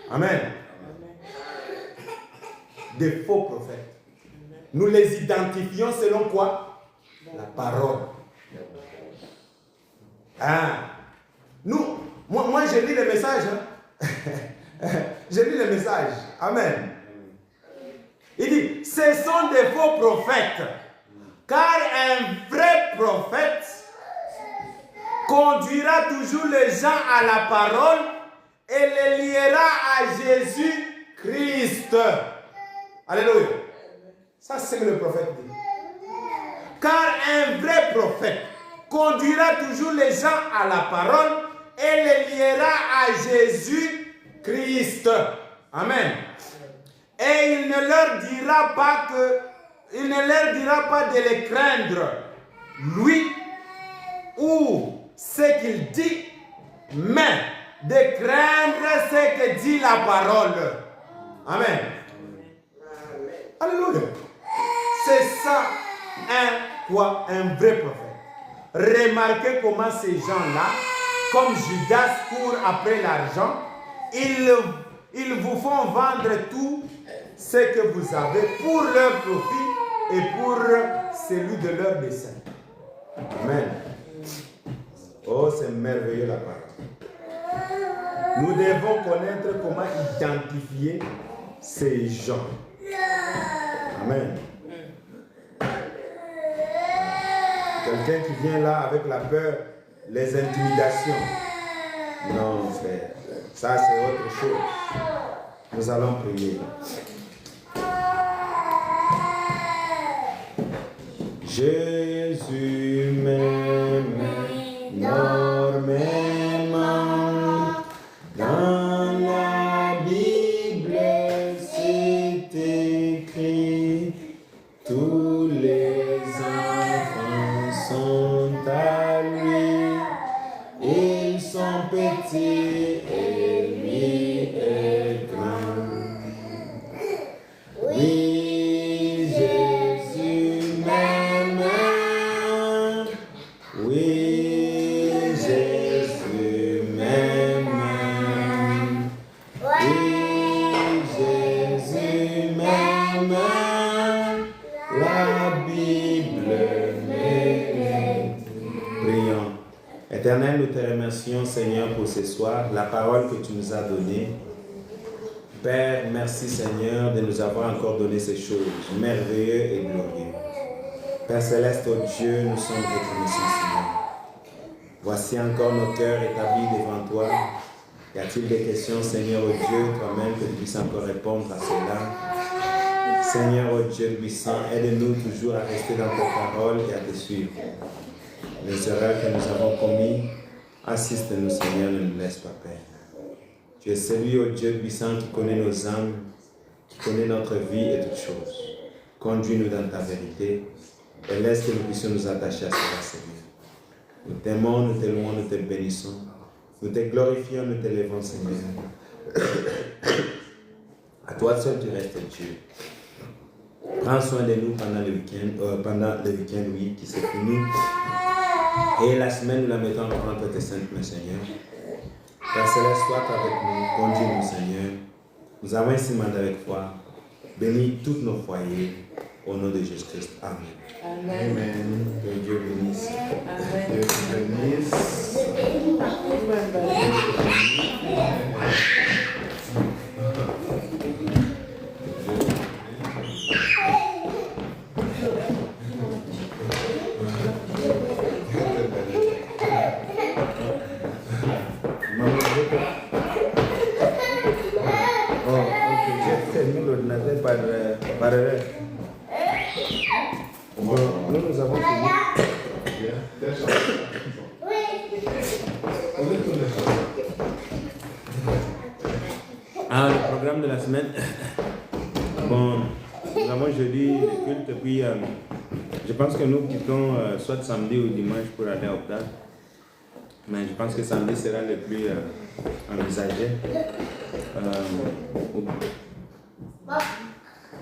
Amen. Des faux prophètes. Nous les identifions selon quoi? La parole. Ah. Moi, je lis les messages. Je lis les messages. Amen. Il dit, ce sont des faux prophètes. Car un vrai prophète conduira toujours les gens à la parole et les liera à Jésus-Christ. Alléluia. Ça, c'est ce que le prophète dit. Car un vrai prophète conduira toujours les gens à la parole et les liera à Jésus-Christ. Amen. Et il ne leur dira pas de les craindre, lui ou ce qu'il dit, mais de craindre ce que dit la parole. Amen. Alléluia. C'est ça un vrai prophète. Remarquez comment ces gens-là, comme Judas court après l'argent, ils vous font vendre tout ce que vous avez pour leur profit et pour celui de leur dessein. Amen. Oh, c'est merveilleux la parole. Nous devons connaître comment identifier ces gens. Amen. Quelqu'un qui vient là avec la peur, les intimidations. Non, frère. Ça, c'est autre chose. Nous allons prier. Jésus m'aime énormément. Dans la Bible, c'est écrit, tous les enfants sont à lui. Ils sont petits et lui est grand. Oui, Jésus m'aime. Oui, Jésus m'aime. Oui, Jésus m'aime. La Bible m'aime. Prions. Éternel, nous te remercions, Seigneur, pour ce soir, la parole que tu nous as donnée. Père, merci, Seigneur, de nous avoir encore donné ces choses merveilleuses et glorieuses. Père Céleste, oh Dieu, nous sommes reconnaissants, Seigneur. Voici encore nos cœurs établis devant toi. Y a-t-il des questions, Seigneur, oh Dieu, toi-même, que tu puisses encore répondre à cela? Seigneur, oh Dieu puissant, aide-nous toujours à rester dans ta parole et à te suivre. Les erreurs que nous avons commises, assiste-nous, Seigneur, ne nous laisse pas perdre. Tu es celui, ô Dieu puissant, qui connaît nos âmes, qui connaît notre vie et toutes choses. Conduis-nous dans ta vérité et laisse que nous puissions nous attacher à cela, Seigneur. Nous t'aimons, nous te louons, nous te bénissons. Nous te glorifions, nous t'élevons, Seigneur. À toi seul tu restes Dieu. Prends soin de nous pendant le week-end, oui, qui s'est fini. Et la semaine, nous la mettons entre tes saintes mains, Seigneur. Père Céleste, sois avec nous, conduis-nous, Seigneur. Nous avons ainsi demandé avec foi. Bénis tous nos foyers, au nom de Jésus-Christ. Amen. Amen. Amen. Que Dieu bénisse. Amen. Dieu te bénisse. Oh, ok, j'ai fermé l'ordinateur par erreur. Bon, nous avons fini. Ah, le programme de la semaine. Bon, nous avons jeudi le culte, puis je pense que nous quittons soit samedi ou dimanche pour aller au stade. Mais je pense que samedi sera le plus envisagé.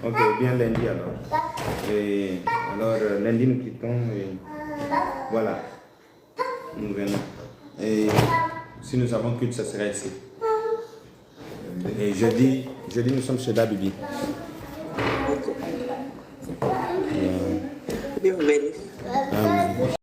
Ok, ou bien lundi alors. Et alors lundi nous quittons et voilà. Nous venons. Et si nous avons culte, ça sera ici. Et jeudi nous sommes chez Dabibi. Dios bendiga. Amen.